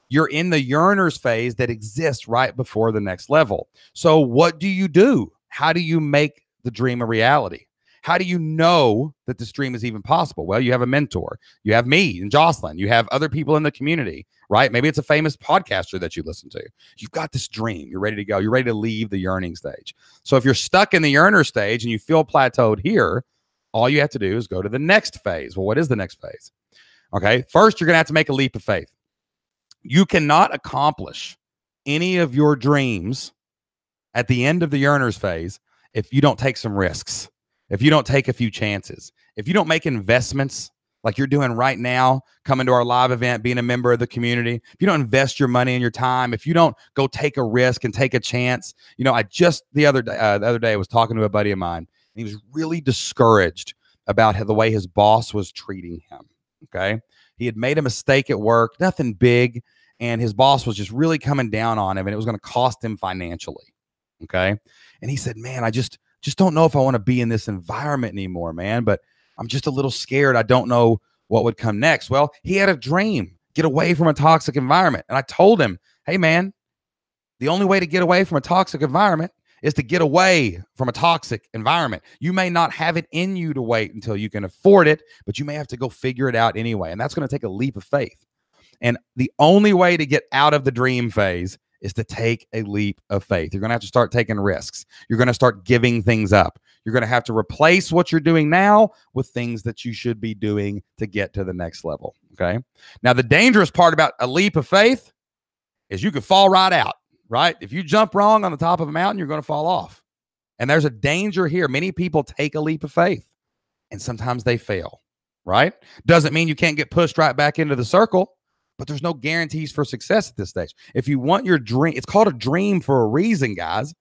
You're in the yearners phase that exists right before the next level. So what do you do? How do you make the dream a reality? How do you know that this dream is even possible? Well, you have a mentor. You have me and Jocelyn. You have other people in the community, right? Maybe it's a famous podcaster that you listen to. You've got this dream. You're ready to go. You're ready to leave the yearning stage. So if you're stuck in the yearner stage and you feel plateaued here, all you have to do is go to the next phase. Well, what is the next phase? Okay, first, you're going to have to make a leap of faith. You cannot accomplish any of your dreams at the end of the yearners phase if you don't take some risks, if you don't take a few chances, if you don't make investments like you're doing right now, coming to our live event, being a member of the community, if you don't invest your money and your time, if you don't go take a risk and take a chance. I just the other day I was talking to a buddy of mine, and he was really discouraged about the way his boss was treating him. Okay, he had made a mistake at work, nothing big, and his boss was just really coming down on him, and it was going to cost him financially. Okay. And he said, man, I just don't know if I want to be in this environment anymore, man, but I'm just a little scared. I don't know what would come next. Well, he had a dream, get away from a toxic environment. And I told him, hey, man, the only way to get away from a toxic environment is to get away from a toxic environment. You may not have it in you to wait until you can afford it, but you may have to go figure it out anyway. And that's going to take a leap of faith. And the only way to get out of the dream phase is to take a leap of faith. You're going to have to start taking risks. You're going to start giving things up. You're going to have to replace what you're doing now with things that you should be doing to get to the next level. Okay. Now, the dangerous part about a leap of faith is you could fall right out, right? If you jump wrong on the top of a mountain, you're going to fall off. And there's a danger here. Many people take a leap of faith and sometimes they fail, right? Doesn't mean you can't get pushed right back into the circle. But there's no guarantees for success at this stage. If you want your dream, it's called a dream for a reason, guys.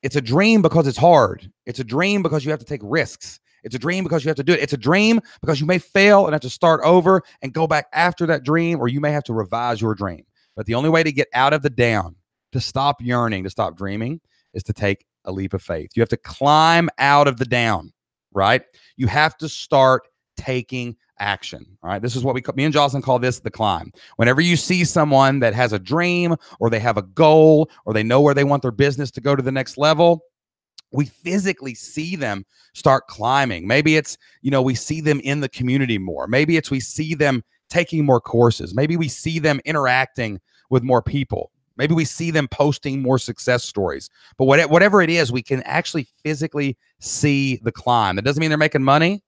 It's a dream because it's hard. It's a dream because you have to take risks. It's a dream because you have to do it. It's a dream because you may fail and have to start over and go back after that dream, or you may have to revise your dream. But the only way to get out of the down, to stop yearning, to stop dreaming, is to take a leap of faith. You have to climb out of the down, right? You have to start taking action. All right. This is what me and Jocelyn call this the climb. Whenever you see someone that has a dream or they have a goal or they know where they want their business to go to the next level, we physically see them start climbing. Maybe it's, we see them in the community more. Maybe it's we see them taking more courses. Maybe we see them interacting with more people. Maybe we see them posting more success stories. But whatever it is, we can actually physically see the climb. That doesn't mean they're making money.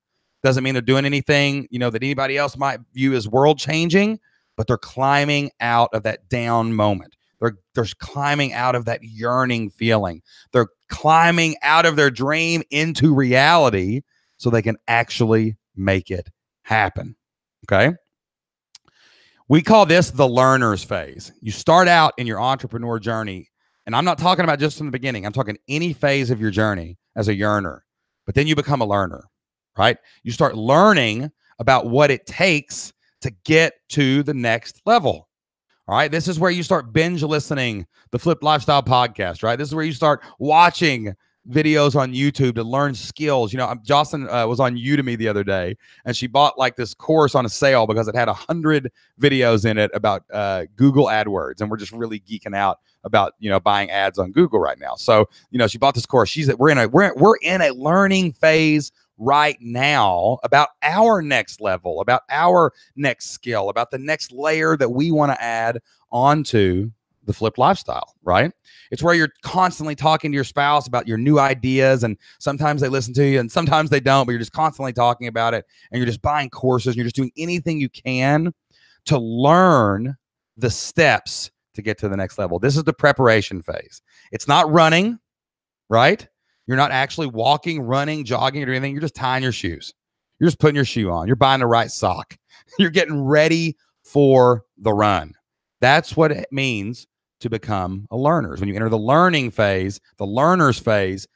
Doesn't mean they're doing anything, that anybody else might view as world changing, but they're climbing out of that down moment. They're climbing out of that yearning feeling. They're climbing out of their dream into reality so they can actually make it happen. Okay. We call this the learner's phase. You start out in your entrepreneur journey, and I'm not talking about just from the beginning. I'm talking any phase of your journey as a yearner, but then you become a learner, right? You start learning about what it takes to get to the next level. All right. This is where you start binge listening the Flip Lifestyle podcast, right? This is where you start watching videos on YouTube to learn skills. You know, Jocelyn was on Udemy the other day, and she bought like this course on a sale because it had 100 videos in it about Google AdWords. And we're just really geeking out about, you know, buying ads on Google right now. So, you know, she bought this course. We're in a learning phase right now about our next level, about our next skill, about the next layer that we want to add onto the Flip Lifestyle, right? It's where you're constantly talking to your spouse about your new ideas, and sometimes they listen to you and sometimes they don't, but you're just constantly talking about it, and you're just buying courses, and you're just doing anything you can to learn the steps to get to the next level. This is the preparation phase. It's not running, right? You're not actually walking, running, jogging, or anything. You're just tying your shoes. You're just putting your shoe on. You're buying the right sock. You're getting ready for the run. That's what it means to become a learner. When you enter the learning phase, the learner's phase,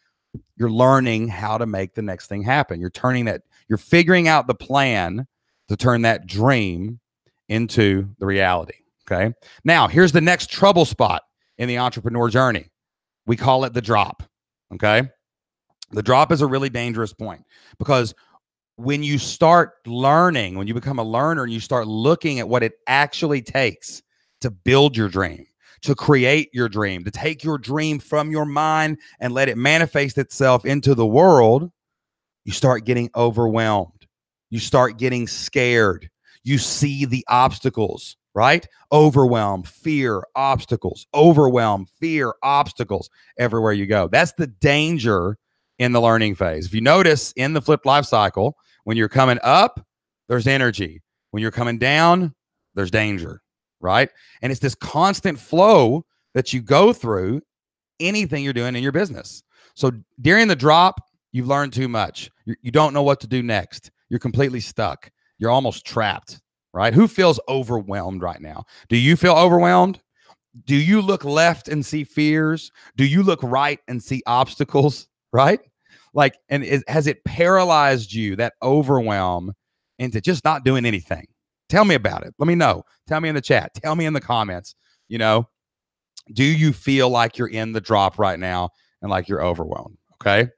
you're learning how to make the next thing happen. You're figuring out the plan to turn that dream into the reality. Okay. Now, here's the next trouble spot in the entrepreneur journey. We call it the drop. Okay. The drop is a really dangerous point, because when you start learning, when you become a learner and you start looking at what it actually takes to build your dream, to create your dream, to take your dream from your mind and let it manifest itself into the world, you start getting overwhelmed. You start getting scared. You see the obstacles, right? Overwhelm, fear, obstacles, overwhelm, fear, obstacles everywhere you go. That's the danger in the learning phase. If you notice in the Flip Life Cycle, when you're coming up, there's energy. When you're coming down, there's danger, right? And it's this constant flow that you go through anything you're doing in your business. So during the drop, you've learned too much. You don't know what to do next. You're completely stuck. You're almost trapped, right? Who feels overwhelmed right now? Do you feel overwhelmed? Do you look left and see fears? Do you look right and see obstacles, right? Like, and has it paralyzed you, that overwhelm, into just not doing anything? Tell me about it. Let me know. Tell me in the chat. Tell me in the comments. You know, do you feel like you're in the drop right now and like you're overwhelmed? Okay.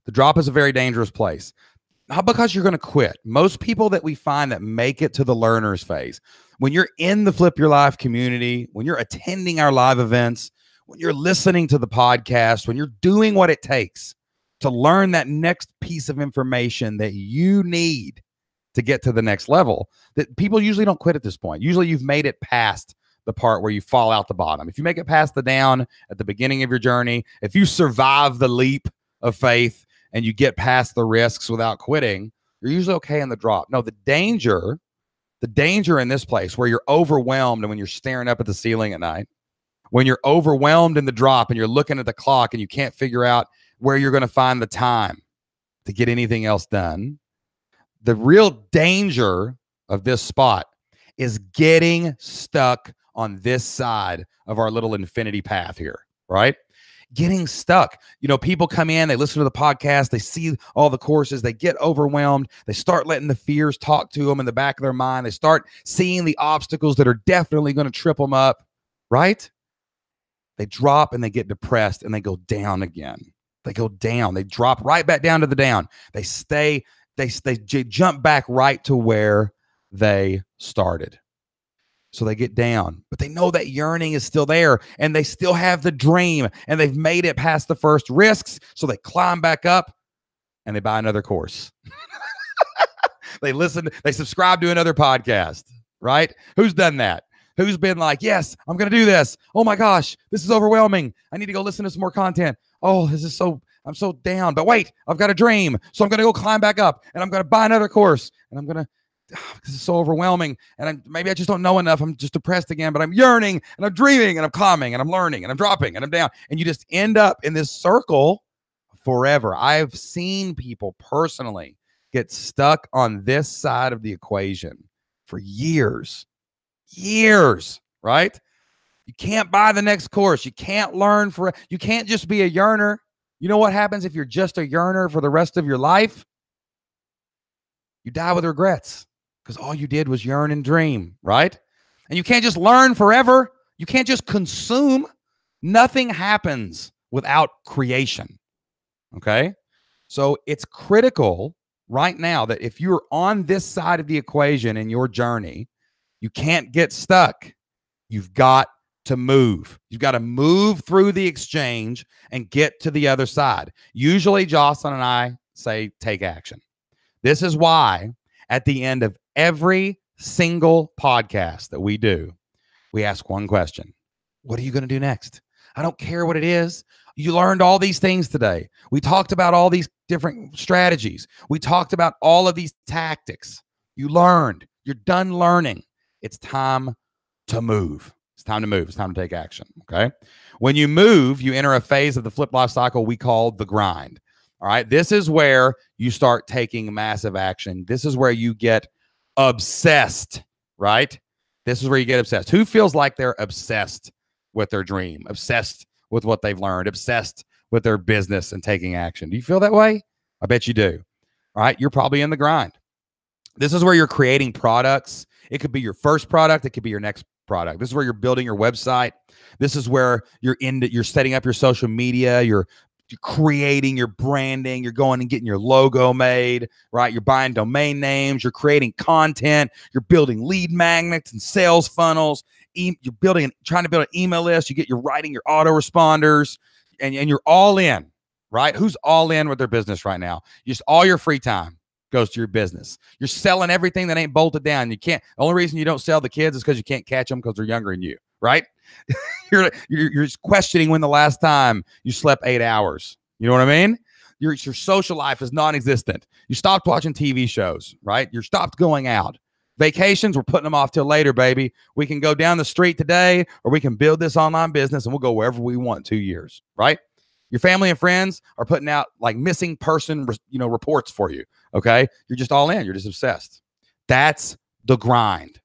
The drop is a very dangerous place. Not because you're going to quit. Most people that we find that make it to the learner's phase, when you're in the Flip Your Life community, when you're attending our live events, when you're listening to the podcast, when you're doing what it takes to learn that next piece of information that you need to get to the next level, that people usually don't quit at this point. Usually you've made it past the part where you fall out the bottom. If you make it past the down at the beginning of your journey, if you survive the leap of faith and you get past the risks without quitting, you're usually okay in the drop. No, the danger in this place where you're overwhelmed and when you're staring up at the ceiling at night, when you're overwhelmed in the drop and you're looking at the clock and you can't figure out where you're going to find the time to get anything else done, the real danger of this spot is getting stuck on this side of our little infinity path here, right? Getting stuck. You know, people come in, they listen to the podcast, they see all the courses, they get overwhelmed, they start letting the fears talk to them in the back of their mind, they start seeing the obstacles that are definitely going to trip them up, right? They drop and they get depressed and they go down again. They go down, they drop right back down to the down. They jump back right to where they started. So they get down, but they know that yearning is still there and they still have the dream and they've made it past the first risks. So they climb back up and they buy another course. They subscribe to another podcast, right? Who's done that? Who's been like, yes, I'm going to do this. Oh my gosh, this is overwhelming. I need to go listen to some more content. Oh, I'm so down, but wait, I've got a dream. So I'm going to go climb back up and I'm going to buy another course and I'm going to this is so overwhelming. And maybe I just don't know enough. I'm just depressed again, but I'm yearning and I'm dreaming and I'm calming and I'm learning and I'm dropping and I'm down. And you just end up in this circle forever. I've seen people personally get stuck on this side of the equation for years, right? You can't buy the next course. You can't learn you can't just be a yearner. You know what happens if you're just a yearner for the rest of your life? You die with regrets because all you did was yearn and dream, right? And you can't just learn forever. You can't just consume. Nothing happens without creation, okay? So it's critical right now that if you're on this side of the equation in your journey, you can't get stuck. You've got to move. You've got to move through the exchange and get to the other side. Usually, Jocelyn and I say, take action. This is why at the end of every single podcast that we do, we ask one question. What are you going to do next? I don't care what it is. You learned all these things today. We talked about all these different strategies. We talked about all of these tactics. You learned. You're done learning. It's time to move. It's time to move. It's time to take action, okay? When you move, you enter a phase of the flip life cycle we call the grind, all right? This is where you start taking massive action. This is where you get obsessed, right? This is where you get obsessed. Who feels like they're obsessed with their dream, obsessed with what they've learned, obsessed with their business and taking action? Do you feel that way? I bet you do, all right? You're probably in the grind. This is where you're creating products. It could be your first product. It could be your next product. This is where you're building your website. This is where you're setting up your social media. You're creating your branding. You're going and getting your logo made, right? You're buying domain names. You're creating content. You're building lead magnets and sales funnels. You're trying to build an email list. You're writing your autoresponders, and you're all in, right? Who's all in with their business right now? Just all your free time goes to your business. You're selling everything that ain't bolted down. You can't. The only reason you don't sell the kids is because you can't catch them because they're younger than you, right? you're just questioning when the last time you slept 8 hours. You know what I mean? Your social life is non-existent. You stopped watching TV shows, right? You stopped going out. Vacations, we're putting them off till later, baby. We can go down the street today, or we can build this online business and we'll go wherever we want 2 years, right? Your family and friends are putting out like missing person, reports for you. Okay. You're just all in. You're just obsessed. That's the grind.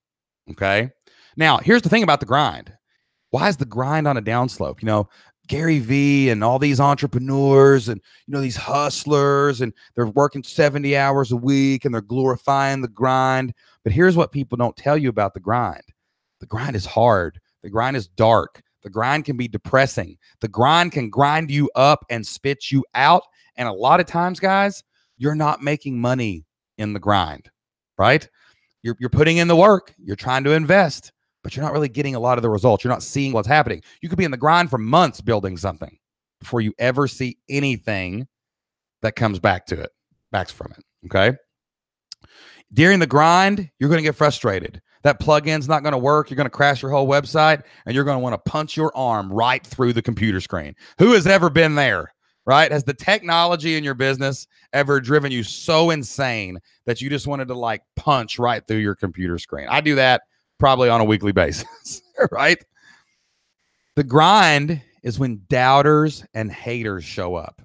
Okay. Now, here's the thing about the grind. Why is the grind on a downslope? Gary Vee and all these entrepreneurs and, these hustlers, and they're working 70 hours a week and they're glorifying the grind. But here's what people don't tell you about the grind. The grind is hard. The grind is dark. The grind can be depressing. The grind can grind you up and spit you out. And a lot of times, guys, you're not making money in the grind, right? You're putting in the work. You're trying to invest, but you're not really getting a lot of the results. You're not seeing what's happening. You could be in the grind for months building something before you ever see anything that comes back from it, okay? During the grind, you're going to get frustrated. That plugin's not going to work. You're going to crash your whole website, and you're going to want to punch your arm right through the computer screen. Who has ever been there, right? Has the technology in your business ever driven you so insane that you just wanted to punch right through your computer screen? I do that probably on a weekly basis, right? The grind is when doubters and haters show up.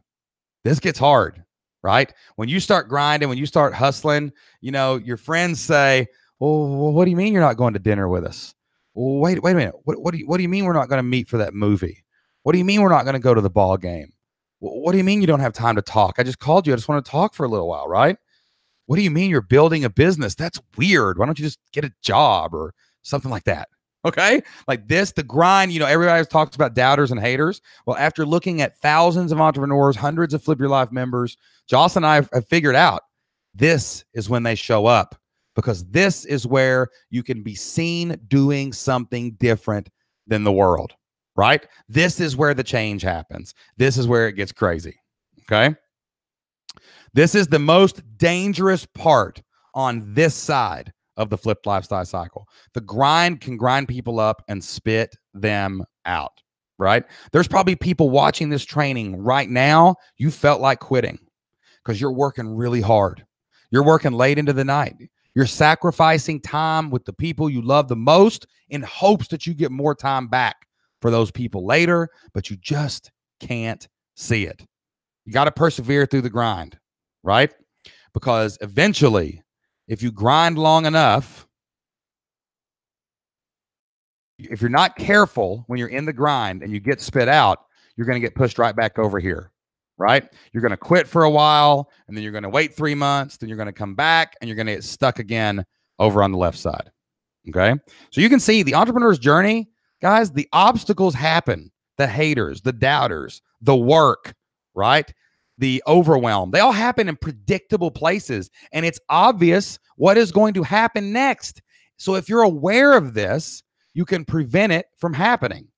This gets hard, right? When you start grinding, when you start hustling, your friends say, well, what do you mean you're not going to dinner with us? Well, wait a minute. What do you mean we're not going to meet for that movie? What do you mean we're not going to go to the ball game? What do you mean you don't have time to talk? I just called you. I just want to talk for a little while, right? What do you mean you're building a business? That's weird. Why don't you just get a job or something like that? Okay. Like this, the grind, everybody talks about doubters and haters. Well, after looking at thousands of entrepreneurs, hundreds of Flip Your Life members, Joss and I have figured out this is when they show up, because this is where you can be seen doing something different than the world, right? This is where the change happens. This is where it gets crazy, okay? This is the most dangerous part on this side of the flipped lifestyle cycle. The grind can grind people up and spit them out, right? There's probably people watching this training right now. You felt like quitting because you're working really hard. You're working late into the night. You're sacrificing time with the people you love the most in hopes that you get more time back for those people later, but you just can't see it. You got to persevere through the grind, right? Because eventually, if you grind long enough, if you're not careful when you're in the grind and you get spit out, you're going to get pushed right back over here, right? You're going to quit for a while, and then you're going to wait 3 months, then you're going to come back, and you're going to get stuck again over on the left side, okay? So you can see the entrepreneur's journey, guys, the obstacles happen, the haters, the doubters, the work, right? The overwhelm. They all happen in predictable places, and it's obvious what is going to happen next. So if you're aware of this, you can prevent it from happening.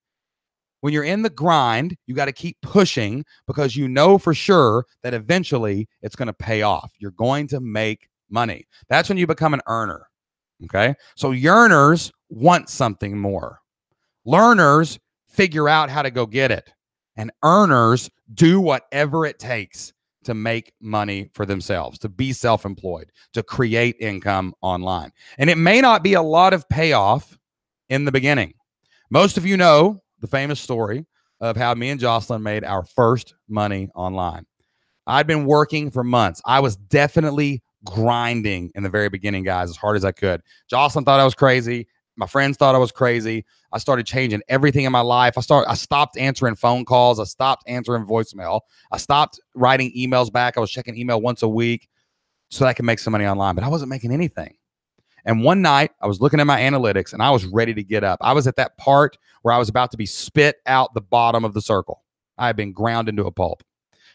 When you're in the grind, you got to keep pushing because you know for sure that eventually it's going to pay off. You're going to make money. That's when you become an earner. Okay. So yearners want something more. Learners figure out how to go get it. And earners do whatever it takes to make money for themselves, to be self-employed, to create income online. And it may not be a lot of payoff in the beginning. Most of you know the famous story of how me and Jocelyn made our first money online. I'd been working for months. I was definitely grinding in the very beginning, guys, as hard as I could. Jocelyn thought I was crazy. My friends thought I was crazy. I started changing everything in my life. I stopped answering phone calls. I stopped answering voicemail. I stopped writing emails back. I was checking email once a week so that I could make some money online, but I wasn't making anything. And one night I was looking at my analytics and I was ready to get up. I was at that part where I was about to be spit out the bottom of the circle. I had been ground into a pulp.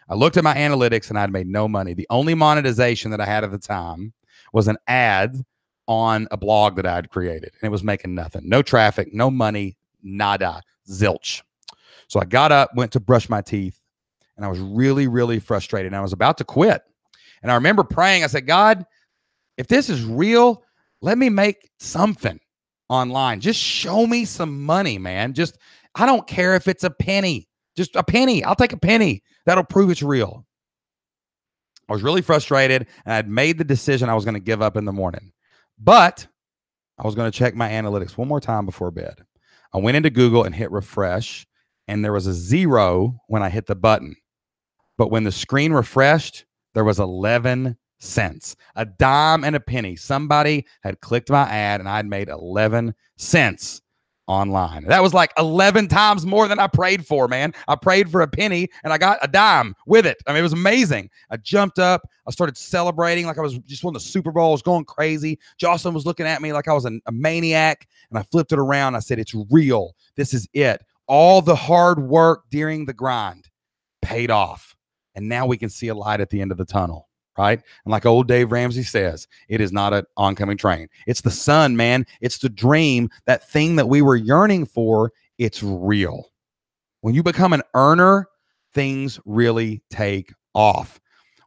I looked at my analytics and I'd made no money. The only monetization that I had at the time was an ad on a blog that I had created, and it was making nothing. No traffic, no money, nada, zilch. So I got up, went to brush my teeth, and I was really, really frustrated. And I was about to quit. And I remember praying. I said, God, if this is real, let me make something online. Just show me some money, man. Just, I don't care if it's a penny. Just a penny. I'll take a penny. That'll prove it's real. I was really frustrated, and I'd made the decision I was going to give up in the morning. But I was going to check my analytics one more time before bed. I went into Google and hit refresh, and there was a 0 when I hit the button. But when the screen refreshed, there was 11 cents, a dime and a penny. Somebody had clicked my ad, and I'd made 11 cents online. That was like 11 times more than I prayed for, man. I prayed for a penny and I got a dime with it. I mean, it was amazing. I jumped up. I started celebrating like I was just won the Super Bowl. I was going crazy. Jocelyn was looking at me like I was a maniac, and I flipped it around. I said, it's real. This is it. All the hard work during the grind paid off. And now we can see a light at the end of the tunnel. Right? And like old Dave Ramsey says, it is not an oncoming train. It's the sun, man. It's the dream, that thing that we were yearning for. It's real. When you become an earner, things really take off.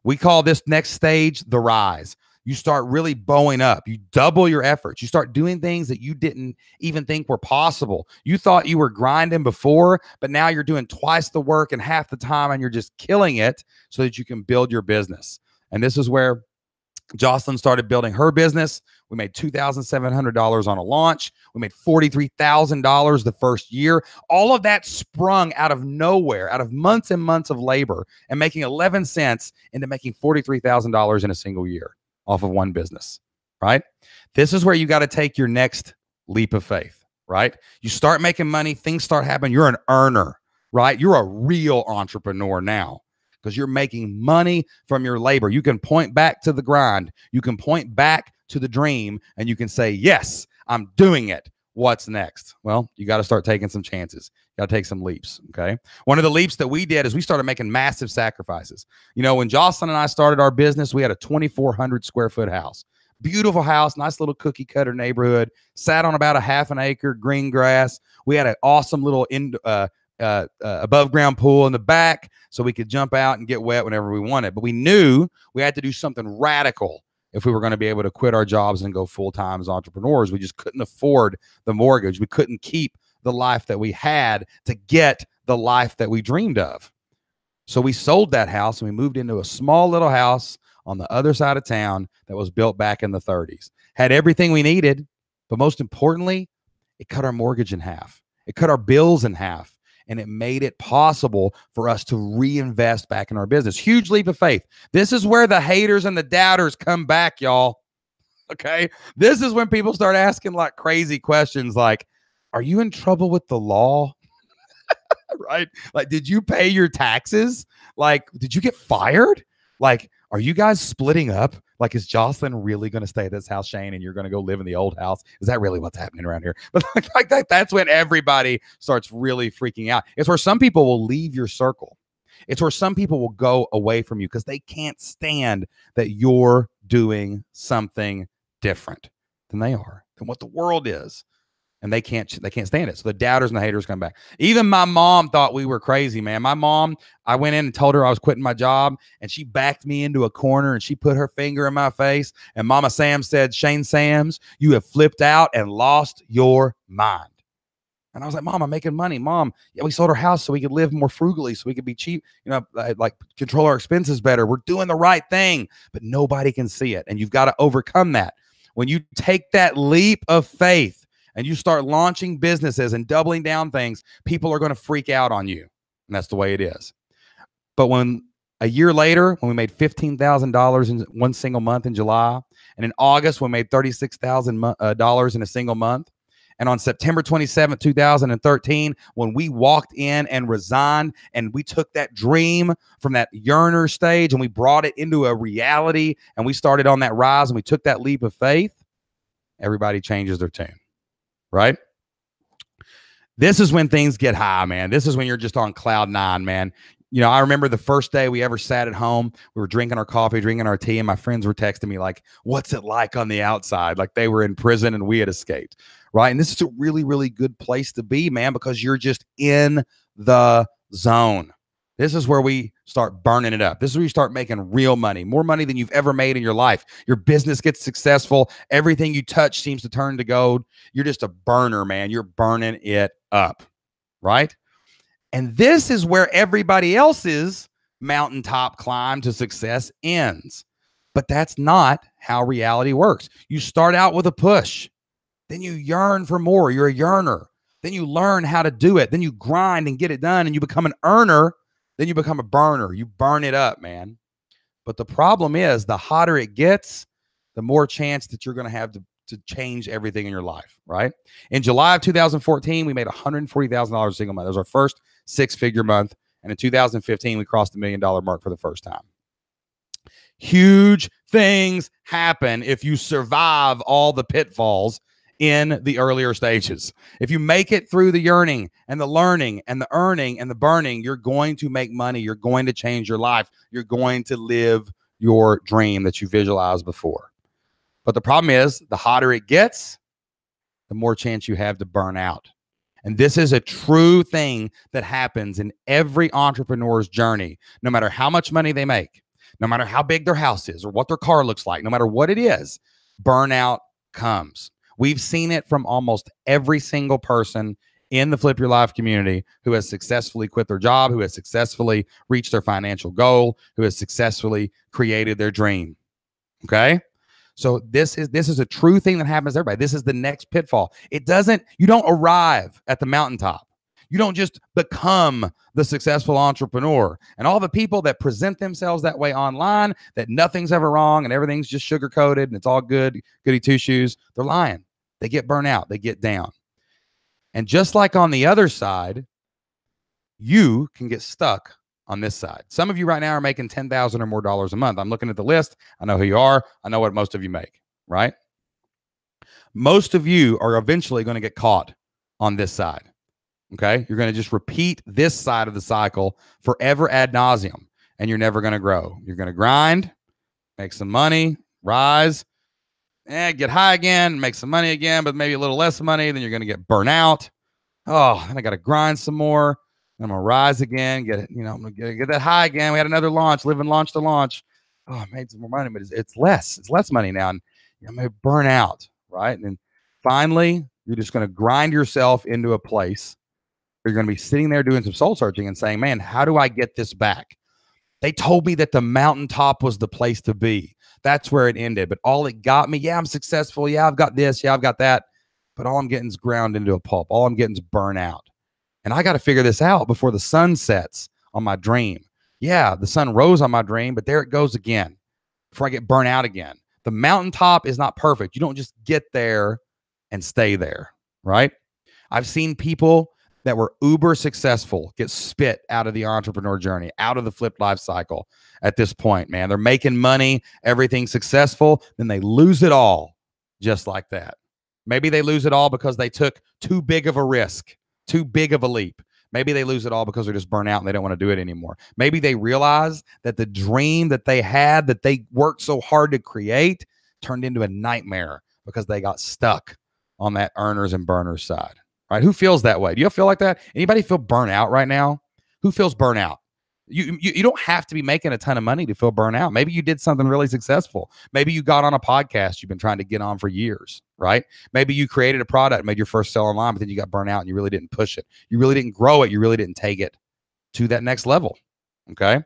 We call this next stage the rise. You start really bowing up. You double your efforts. You start doing things that you didn't even think were possible. You thought you were grinding before, but now you're doing twice the work in half the time, and you're just killing it so that you can build your business. And this is where Jocelyn started building her business. We made $2,700 on a launch. We made $43,000 the first year. All of that sprung out of nowhere, out of months and months of labor, and making 11 cents into making $43,000 in a single year off of one business, right? This is where you got to take your next leap of faith, right? You start making money, things start happening. You're an earner, right? You're a real entrepreneur now, because you're making money from your labor. You can point back to the grind. You can point back to the dream, and you can say, yes, I'm doing it. What's next? Well, you got to start taking some chances. You got to take some leaps, okay? One of the leaps that we did is we started making massive sacrifices. You know, when Jocelyn and I started our business, we had a 2,400 square foot house. Beautiful house, nice little cookie cutter neighborhood, sat on about a half an acre, green grass. We had an awesome little above ground pool in the back so we could jump out and get wet whenever we wanted. But we knew we had to do something radical if we were going to be able to quit our jobs and go full-time as entrepreneurs. We just couldn't afford the mortgage. We couldn't keep the life that we had to get the life that we dreamed of. So we sold that house and we moved into a small little house on the other side of town that was built back in the 30s. Had everything we needed, but most importantly, it cut our mortgage in half. It cut our bills in half, and it made it possible for us to reinvest back in our business. Huge leap of faith. This is where the haters and the doubters come back, y'all. Okay? This is when people start asking like crazy questions like, are you in trouble with the law? Right? Like, did you pay your taxes? Like, did you get fired? Like, are you guys splitting up? Like, is Jocelyn really going to stay at this house, Shane, and you're going to go live in the old house? Is that really what's happening around here? But like that's when everybody starts really freaking out. It's where some people will leave your circle. It's where some people will go away from you because they can't stand that you're doing something different than they are, than what the world is. And they can't stand it. So the doubters and the haters come back. Even my mom thought we were crazy, man. My mom, I went in and told her I was quitting my job, and she backed me into a corner and she put her finger in my face. And Mama Sam said, Shane Sams, you have flipped out and lost your mind. And I was like, Mom, I'm making money. Mom, yeah, we sold our house so we could live more frugally, so we could be cheap, like control our expenses better. We're doing the right thing, but nobody can see it. And you've got to overcome that. When you take that leap of faith, and you start launching businesses and doubling down things, people are going to freak out on you. And that's the way it is. But when a year later, when we made $15,000 in one single month in July, and in August, we made $36,000 in a single month. And on September 27th, 2013, when we walked in and resigned, and we took that dream from that yearner stage and we brought it into a reality, and we started on that rise and we took that leap of faith, everybody changes their tune. Right? This is when things get high, man. This is when you're just on cloud nine, man. I remember the first day we ever sat at home, we were drinking our coffee, drinking our tea, and my friends were texting me like, what's it like on the outside? Like they were in prison and we had escaped, right? And this is a really, really good place to be, man, because you're just in the zone. This is where we start burning it up. This is where you start making real money, more money than you've ever made in your life. Your business gets successful. Everything you touch seems to turn to gold. You're just a burner, man. You're burning it up, right? And this is where everybody else's mountaintop climb to success ends. But that's not how reality works. You start out with a push. Then you yearn for more. You're a yearner. Then you learn how to do it. Then you grind and get it done, and you become an earner. Then you become a burner. You burn it up, man. But the problem is, the hotter it gets, the more chance that you're going to have to change everything in your life, right? In July of 2014, we made $140,000 a single month. That was our first six-figure month. And in 2015, we crossed the $1 million mark for the first time. Huge things happen if you survive all the pitfalls in the earlier stages. If you make it through the yearning and the learning and the earning and the burning, you're going to make money. You're going to change your life. You're going to live your dream that you visualized before. But the problem is, the hotter it gets, the more chance you have to burn out. And this is a true thing that happens in every entrepreneur's journey, no matter how much money they make, no matter how big their house is or what their car looks like, no matter what it is, burnout comes. We've seen it from almost every single person in the Flip Your Life community who has successfully quit their job, who has successfully reached their financial goal, who has successfully created their dream. Okay? So this is a true thing that happens to everybody. This is the next pitfall. You don't arrive at the mountaintop. You don't just become the successful entrepreneur. And all the people that present themselves that way online, that nothing's ever wrong and everything's just sugar-coated and it's all good, goody two-shoes, they're lying. They get burnt out. They get down. And just like on the other side, you can get stuck on this side. Some of you right now are making $10,000 or more a month. I'm looking at the list. I know who you are. I know what most of you make, right? Most of you are eventually going to get caught on this side. Okay? You're going to just repeat this side of the cycle forever ad nauseum, and you're never going to grow. You're going to grind, make some money, rise, get high again, make some money again, but maybe a little less money. Then you're going to get burnt out. Oh, then I got to grind some more. I'm going to rise again, I'm going to get that high again. We had another launch, live and launch to launch. Oh, I made some more money, but it's less money now. And I'm going to burn out, right? And then finally, you're just going to grind yourself into a place where you're going to be sitting there doing some soul searching and saying, man, how do I get this back? They told me that the mountaintop was the place to be. That's where it ended. But all it got me, yeah, I'm successful. Yeah, I've got this. Yeah, I've got that. But all I'm getting is ground into a pulp. All I'm getting is burnout. And I got to figure this out before the sun sets on my dream. Yeah, the sun rose on my dream, but there it goes again before I get burnt out again. The mountaintop is not perfect. You don't just get there and stay there, right? I've seen people that were uber successful get spit out of the entrepreneur journey, out of the flipped life cycle at this point, man. They're making money, everything's successful, then they lose it all just like that. Maybe they lose it all because they took too big of a risk, too big of a leap. Maybe they lose it all because they're just burnt out and they don't want to do it anymore. Maybe they realize that the dream that they had, that they worked so hard to create, turned into a nightmare because they got stuck on that earners and burners side. Right? Who feels that way? Do you feel like that? Anybody feel burnt out right now? Who feels burnout? You don't have to be making a ton of money to feel burnt out. Maybe you did something really successful. Maybe you got on a podcast you've been trying to get on for years, right? Maybe you created a product, made your first sale online, but then you got burnt out and you really didn't push it. You really didn't grow it. You really didn't take it to that next level, okay?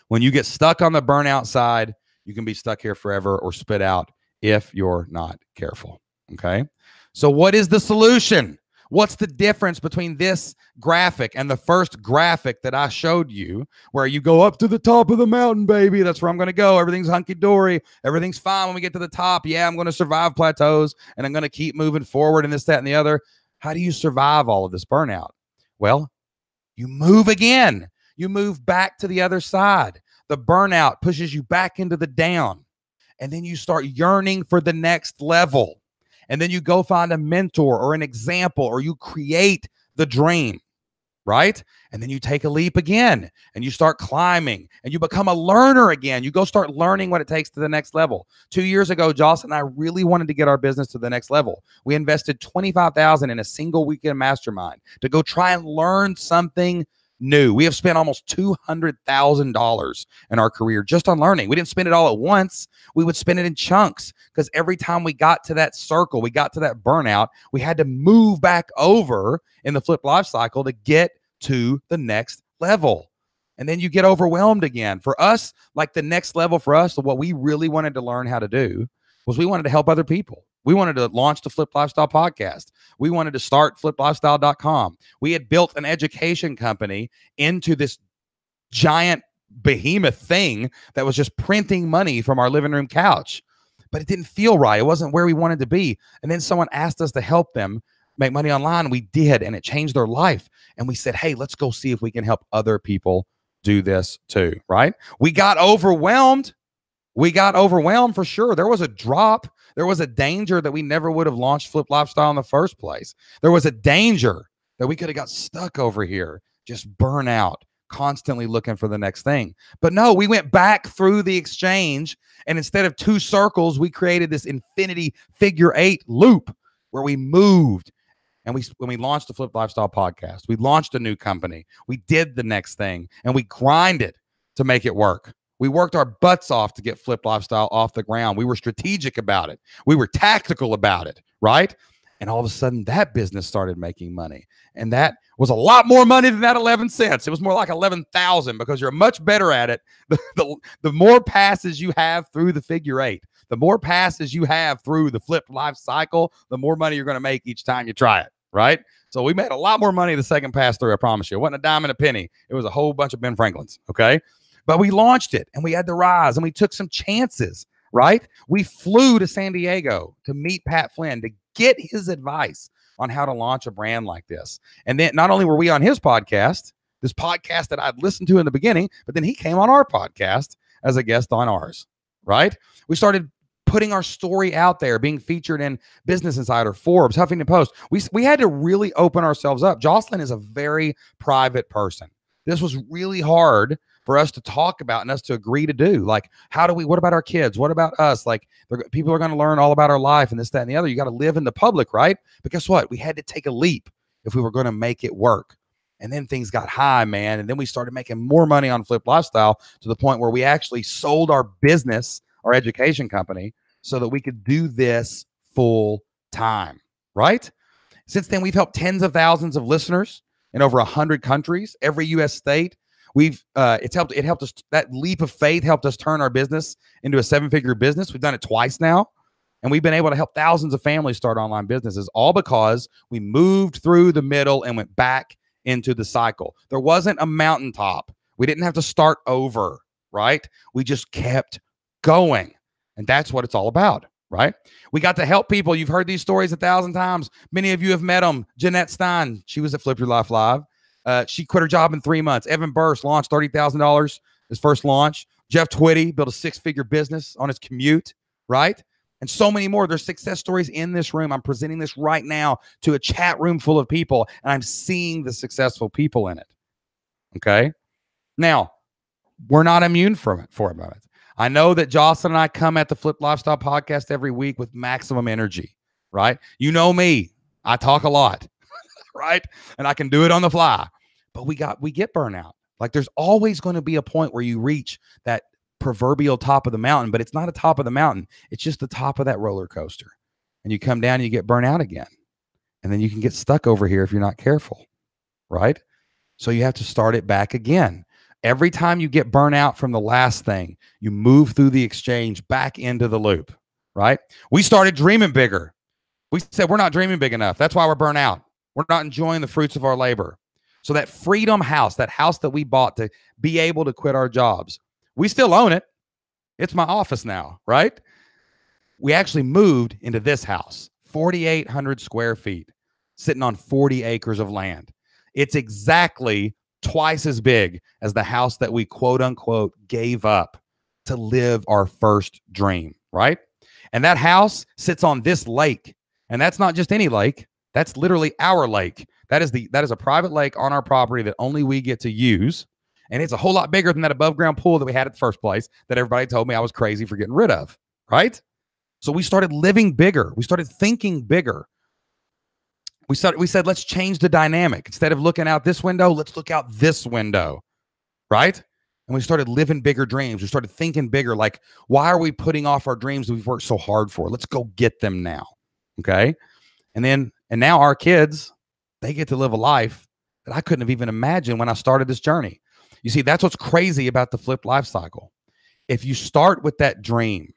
When you get stuck on the burnout side, you can be stuck here forever or spit out if you're not careful, okay? So what is the solution? What's the difference between this graphic and the first graphic that I showed you, where you go up to the top of the mountain, baby? That's where I'm going to go. Everything's hunky-dory. Everything's fine when we get to the top. Yeah, I'm going to survive plateaus, and I'm going to keep moving forward and this, that, and the other. How do you survive all of this burnout? Well, you move again. You move back to the other side. The burnout pushes you back into the down, and then you start yearning for the next level. And then you go find a mentor or an example, or you create the dream, right? And then you take a leap again and you start climbing and you become a learner again. You go start learning what it takes to the next level. 2 years ago, Joss and I really wanted to get our business to the next level. We invested $25,000 in a single weekend mastermind to go try and learn something new. We have spent almost $200,000 in our career just on learning. We didn't spend it all at once. We would spend it in chunks, because every time we got to that circle, we got to that burnout, we had to move back over in the flip life cycle to get to the next level. And then you get overwhelmed again. For us, like the next level for us, what we really wanted to learn how to do was we wanted to help other people. We wanted to launch the Flip Lifestyle podcast. We wanted to start fliplifestyle.com. We had built an education company into this giant behemoth thing that was just printing money from our living room couch. But it didn't feel right. It wasn't where we wanted to be. And then someone asked us to help them make money online. We did, and it changed their life. And we said, hey, let's go see if we can help other people do this too, right? We got overwhelmed. We got overwhelmed for sure. There was a drop. There was a danger that we never would have launched Flip Lifestyle in the first place. There was a danger that we could have got stuck over here, just burn out, constantly looking for the next thing. But no, we went back through the exchange, and instead of 2 circles, we created this infinity figure 8 loop where we moved. And when we launched the Flip Lifestyle podcast, we launched a new company. We did the next thing, and we grinded to make it work. We worked our butts off to get Flip Lifestyle off the ground. We were strategic about it. We were tactical about it, right? And all of a sudden, that business started making money. And that was a lot more money than that 11 cents. It was more like 11,000, because you're much better at it. The more passes you have through the figure 8, the more passes you have through the flip life cycle, the more money you're going to make each time you try it, right? So we made a lot more money the second pass through, I promise you. It wasn't a dime and a penny. It was a whole bunch of Ben Franklins, okay? But we launched it, and we had to rise, and we took some chances, right? We flew to San Diego to meet Pat Flynn to get his advice on how to launch a brand like this. And then not only were we on his podcast, this podcast that I'd listened to in the beginning, but then he came on our podcast as a guest on ours, right? We started putting our story out there, being featured in Business Insider, Forbes, Huffington Post. We had to really open ourselves up. Jocelyn is a very private person. This was really hard for us to talk about and us to agree to do. Like, what about our kids? What about us? Like, people are going to learn all about our life and this, that, and the other. You got to live in the public, right? But guess what? We had to take a leap if we were going to make it work. And then things got high, man. And then we started making more money on Flip Lifestyle to the point where we actually sold our business, our education company, so that we could do this full time, right? Since then, we've helped tens of thousands of listeners in over 100 countries, every U.S. state. It helped us. That leap of faith helped us turn our business into a 7-figure business. We've done it twice now. And we've been able to help thousands of families start online businesses, all because we moved through the middle and went back into the cycle. There wasn't a mountaintop. We didn't have to start over, right? We just kept going. And that's what it's all about, right? We got to help people. You've heard these stories 1,000 times. Many of you have met them. Jeanette Stein, she was at Flip Your Life Live. She quit her job in 3 months. Evan Burst launched $30,000, his first launch. Jeff Twitty built a 6-figure business on his commute, right? And so many more. There's success stories in this room. I'm presenting this right now to a chat room full of people, and I'm seeing the successful people in it. Okay. Now, we're not immune from it. I know that Jocelyn and I come at the Flip Lifestyle Podcast every week with maximum energy, right? You know me. I talk a lot, right? And I can do it on the fly. But we get burnout. Like, there's always going to be a point where you reach that proverbial top of the mountain, but it's not a top of the mountain. It's just the top of that roller coaster. And you come down and you get burnt out again. And then you can get stuck over here if you're not careful, right? So you have to start it back again. Every time you get burnt out from the last thing, you move through the exchange back into the loop, right? We started dreaming bigger. We said we're not dreaming big enough. That's why we're burnt out. We're not enjoying the fruits of our labor. So that freedom house, that house that we bought to be able to quit our jobs, we still own it. It's my office now, right? We actually moved into this house, 4,800 square feet, sitting on 40 acres of land. It's exactly twice as big as the house that we quote unquote gave up to live our first dream, right? And that house sits on this lake. And that's not just any lake. That's literally our lake. That is a private lake on our property that only we get to use. And it's a whole lot bigger than that above ground pool that we had at the first place that everybody told me I was crazy for getting rid of, right? So we started living bigger. We started thinking bigger. We said, let's change the dynamic. Instead of looking out this window, let's look out this window, right? And we started living bigger dreams. We started thinking bigger. Like, why are we putting off our dreams that we've worked so hard for? Let's go get them now, okay? And now our kids, they get to live a life that I couldn't have even imagined when I started this journey. You see, that's what's crazy about the Flip Life Cycle. If you start with that dream,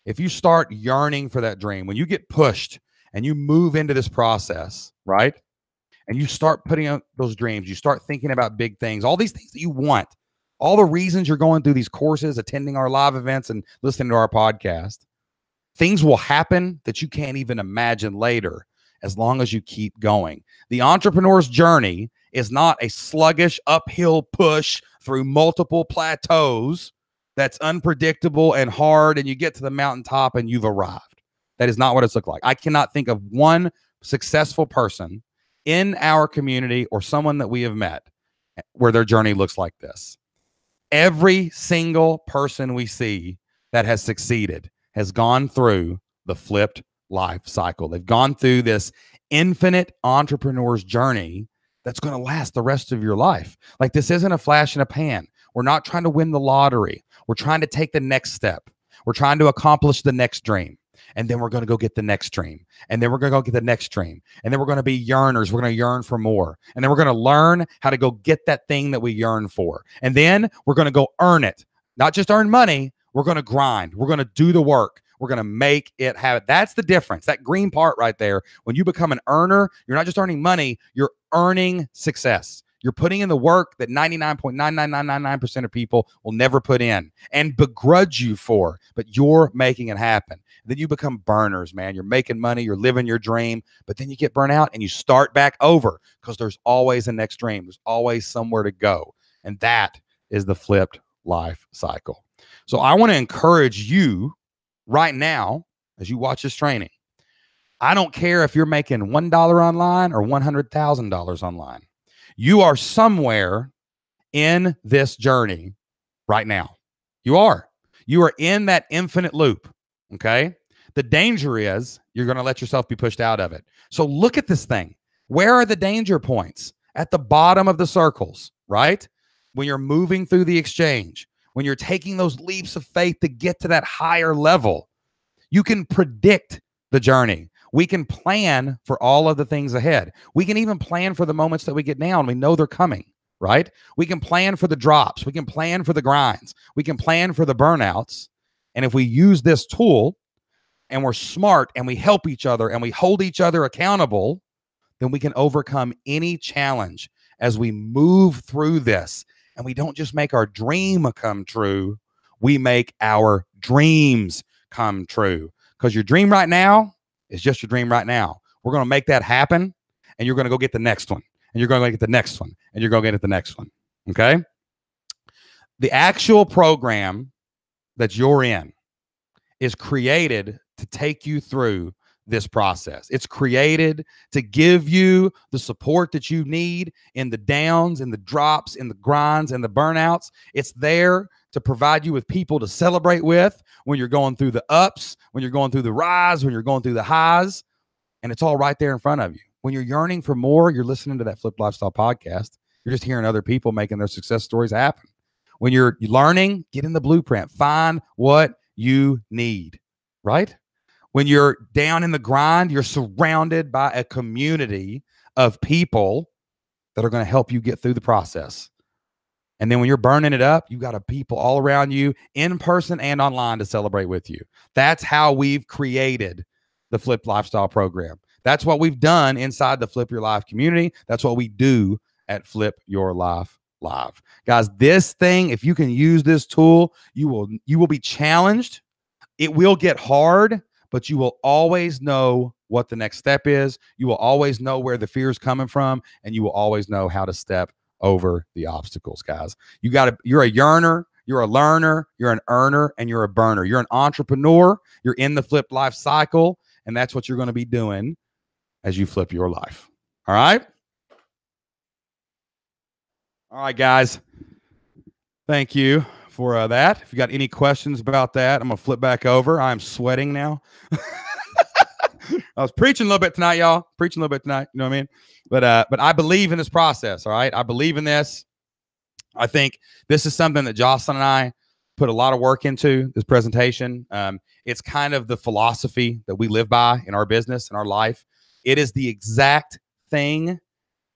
if you start yearning for that dream, when you get pushed and you move into this process, right? And you start putting out those dreams, you start thinking about big things, all these things that you want, all the reasons you're going through these courses, attending our live events and listening to our podcast, things will happen that you can't even imagine later as long as you keep going. The entrepreneur's journey is not a sluggish uphill push through multiple plateaus that's unpredictable and hard, and you get to the mountaintop and you've arrived. That is not what it's looked like. I cannot think of one successful person in our community or someone that we have met where their journey looks like this. Every single person we see that has succeeded has gone through the flipped life cycle. They've gone through this infinite entrepreneur's journey that's going to last the rest of your life. Like, this isn't a flash in a pan. We're not trying to win the lottery. We're trying to take the next step. We're trying to accomplish the next dream. And then we're going to go get the next dream. And then we're going to go get the next dream. And then we're going to be yearners. We're going to yearn for more. And then we're going to learn how to go get that thing that we yearn for. And then we're going to go earn it. Not just earn money. We're going to grind. We're going to do the work. We're going to make it happen. That's the difference. That green part right there. When you become an earner, you're not just earning money, you're earning success. You're putting in the work that 99.99999% of people will never put in and begrudge you for, but you're making it happen. Then you become burners, man. You're making money, you're living your dream, but then you get burnt out and you start back over because there's always a next dream. There's always somewhere to go. And that is the flipped life cycle. So I want to encourage you right now, as you watch this training, I don't care if you're making $1 online or $100,000 online. You are somewhere in this journey right now. You are in that infinite loop. Okay. The danger is you're going to let yourself be pushed out of it. So look at this thing. Where are the danger points? At the bottom of the circles, right? When you're moving through the exchange, when you're taking those leaps of faith to get to that higher level, you can predict the journey. We can plan for all of the things ahead. We can even plan for the moments that we get now and we know they're coming, right? We can plan for the drops. We can plan for the grinds. We can plan for the burnouts. And if we use this tool and we're smart and we help each other and we hold each other accountable, then we can overcome any challenge as we move through this. And we don't just make our dream come true, we make our dreams come true. Because your dream right now is just your dream right now. We're going to make that happen, and you're going to go get the next one, and you're going to get the next one, and you're going to get the next one. Okay? The actual program that you're in is created to take you through this process. It's created to give you the support that you need in the downs, in the drops, in the grinds, and the burnouts. It's there to provide you with people to celebrate with when you're going through the ups, when you're going through the rise, when you're going through the highs, and it's all right there in front of you. When you're yearning for more, you're listening to that Flipped Lifestyle podcast. You're just hearing other people making their success stories happen. When you're learning, get in the blueprint. Find what you need, right? When you're down in the grind, you're surrounded by a community of people that are going to help you get through the process. And then when you're burning it up, you got a people all around you in person and online to celebrate with you. That's how we've created the Flip Lifestyle program. That's what we've done inside the Flip Your Life community. That's what we do at Flip Your Life Live. Guys, this thing, if you can use this tool, you will be challenged. It will get hard, but you will always know what the next step is. You will always know where the fear is coming from, and you will always know how to step over the obstacles, guys. You're a yearner, you're a learner, you're an earner, and you're a burner. You're an entrepreneur. You're in the flipped life cycle, and that's what you're going to be doing as you flip your life. All right? All right, guys. Thank you for that. If you got any questions about that, I'm going to flip back over. I'm sweating now. I was preaching a little bit tonight, y'all. Preaching a little bit tonight. You know what I mean? But I believe in this process. All right. I believe in this. I think this is something that Jocelyn and I put a lot of work into, this presentation. It's kind of the philosophy that we live by in our business and our life. It is the exact thing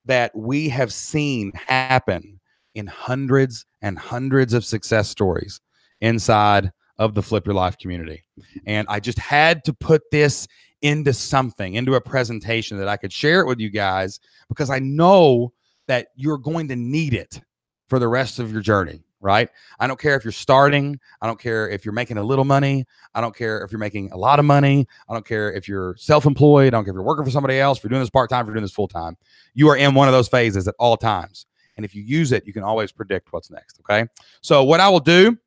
that we have seen happen in hundreds and hundreds of success stories inside of the Flip Your Life community. And I just had to put this into something, into a presentation that I could share it with you guys, because I know that you're going to need it for the rest of your journey, right? I don't care if you're starting. I don't care if you're making a little money. I don't care if you're making a lot of money. I don't care if you're self-employed. I don't care if you're working for somebody else, if you're doing this part-time, if you're doing this full-time. You are in one of those phases at all times. And if you use it, you can always predict what's next, okay? So what I will do,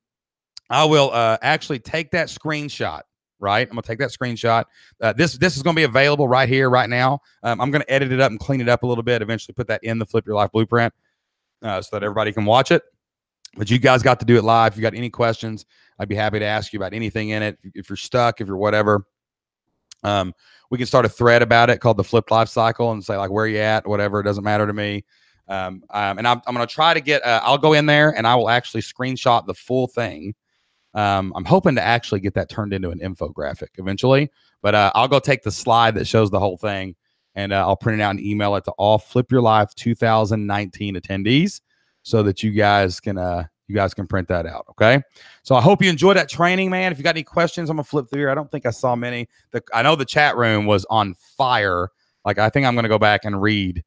I will actually take that screenshot, right? I'm going to take that screenshot. This is going to be available right here, right now. I'm going to edit it up and clean it up a little bit, eventually put that in the Flip Your Life Blueprint so that everybody can watch it. But you guys got to do it live. If you got any questions, I'd be happy to ask you about anything in it. If you're stuck, if you're whatever, we can start a thread about it called the Flipped Life Cycle and say like where you at, whatever. It doesn't matter to me. And I'm going to try to get, I'll go in there and I will actually screenshot the full thing. I'm hoping to actually get that turned into an infographic eventually, but I'll go take the slide that shows the whole thing and I'll print it out and email it to all Flip Your Life 2019 attendees so that you guys can print that out. Okay. So I hope you enjoyed that training, man. If you got any questions, I'm gonna flip through here. I don't think I saw many. I know the chat room was on fire. Like, I think I'm going to go back and read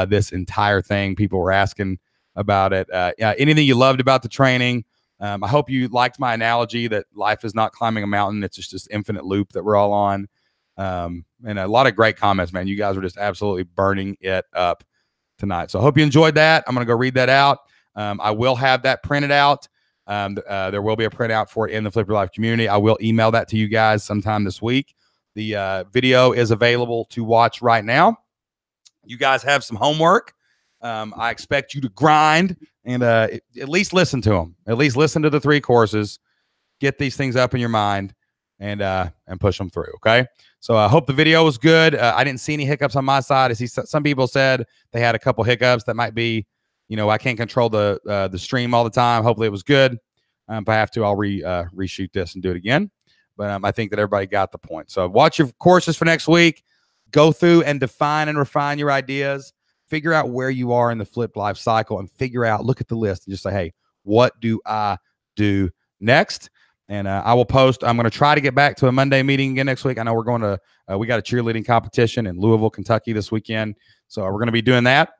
this entire thing. People were asking about it. Yeah, anything you loved about the training. I hope you liked my analogy that life is not climbing a mountain. It's just this infinite loop that we're all on. And a lot of great comments, man. You guys were just absolutely burning it up tonight. So I hope you enjoyed that. I'm going to go read that out. I will have that printed out. There will be a printout for it in the Flip Your Life community. I will email that to you guys sometime this week. The video is available to watch right now. You guys have some homework. I expect you to grind and at least listen to them. At least listen to the 3 courses. Get these things up in your mind and push them through. Okay. So I hope the video was good. I didn't see any hiccups on my side. I see some people said they had a couple hiccups. That might be, you know, I can't control the stream all the time. Hopefully it was good. If I have to, I'll reshoot this and do it again. But I think that everybody got the point. So watch your courses for next week. Go through and define and refine your ideas. figure out where you are in the Flip life cycle and look at the list and just say, hey, what do I do next? And I will post. I'm going to try to get back to a Monday meeting again next week. I know we're going to, we got a cheerleading competition in Louisville, Kentucky this weekend. So we're going to be doing that,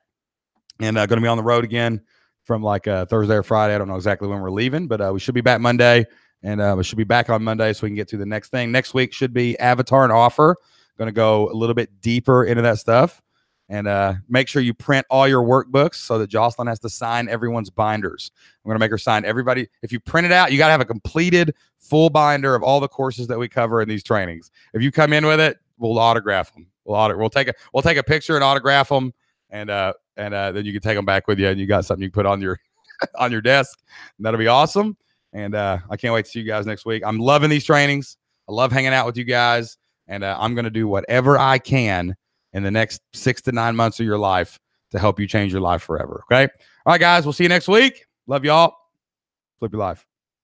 and going to be on the road again from like Thursday or Friday. I don't know exactly when we're leaving, but we should be back Monday, and we should be back on Monday so we can get to the next thing. Next week should be avatar and offer. Going to go a little bit deeper into that stuff. And make sure you print all your workbooks so that Jocelyn has to sign everyone's binders. I'm going to make her sign everybody. If you print it out, you got to have a completed full binder of all the courses that we cover in these trainings. If you come in with it, we'll autograph them. We'll take a picture and autograph them, and then you can take them back with you, and you got something you can put on your on your desk. And that'll be awesome. And I can't wait to see you guys next week. I'm loving these trainings. I love hanging out with you guys, and I'm going to do whatever I can in the next 6 to 9 months of your life to help you change your life forever. Okay. All right, guys. We'll see you next week. Love y'all. Flip your life.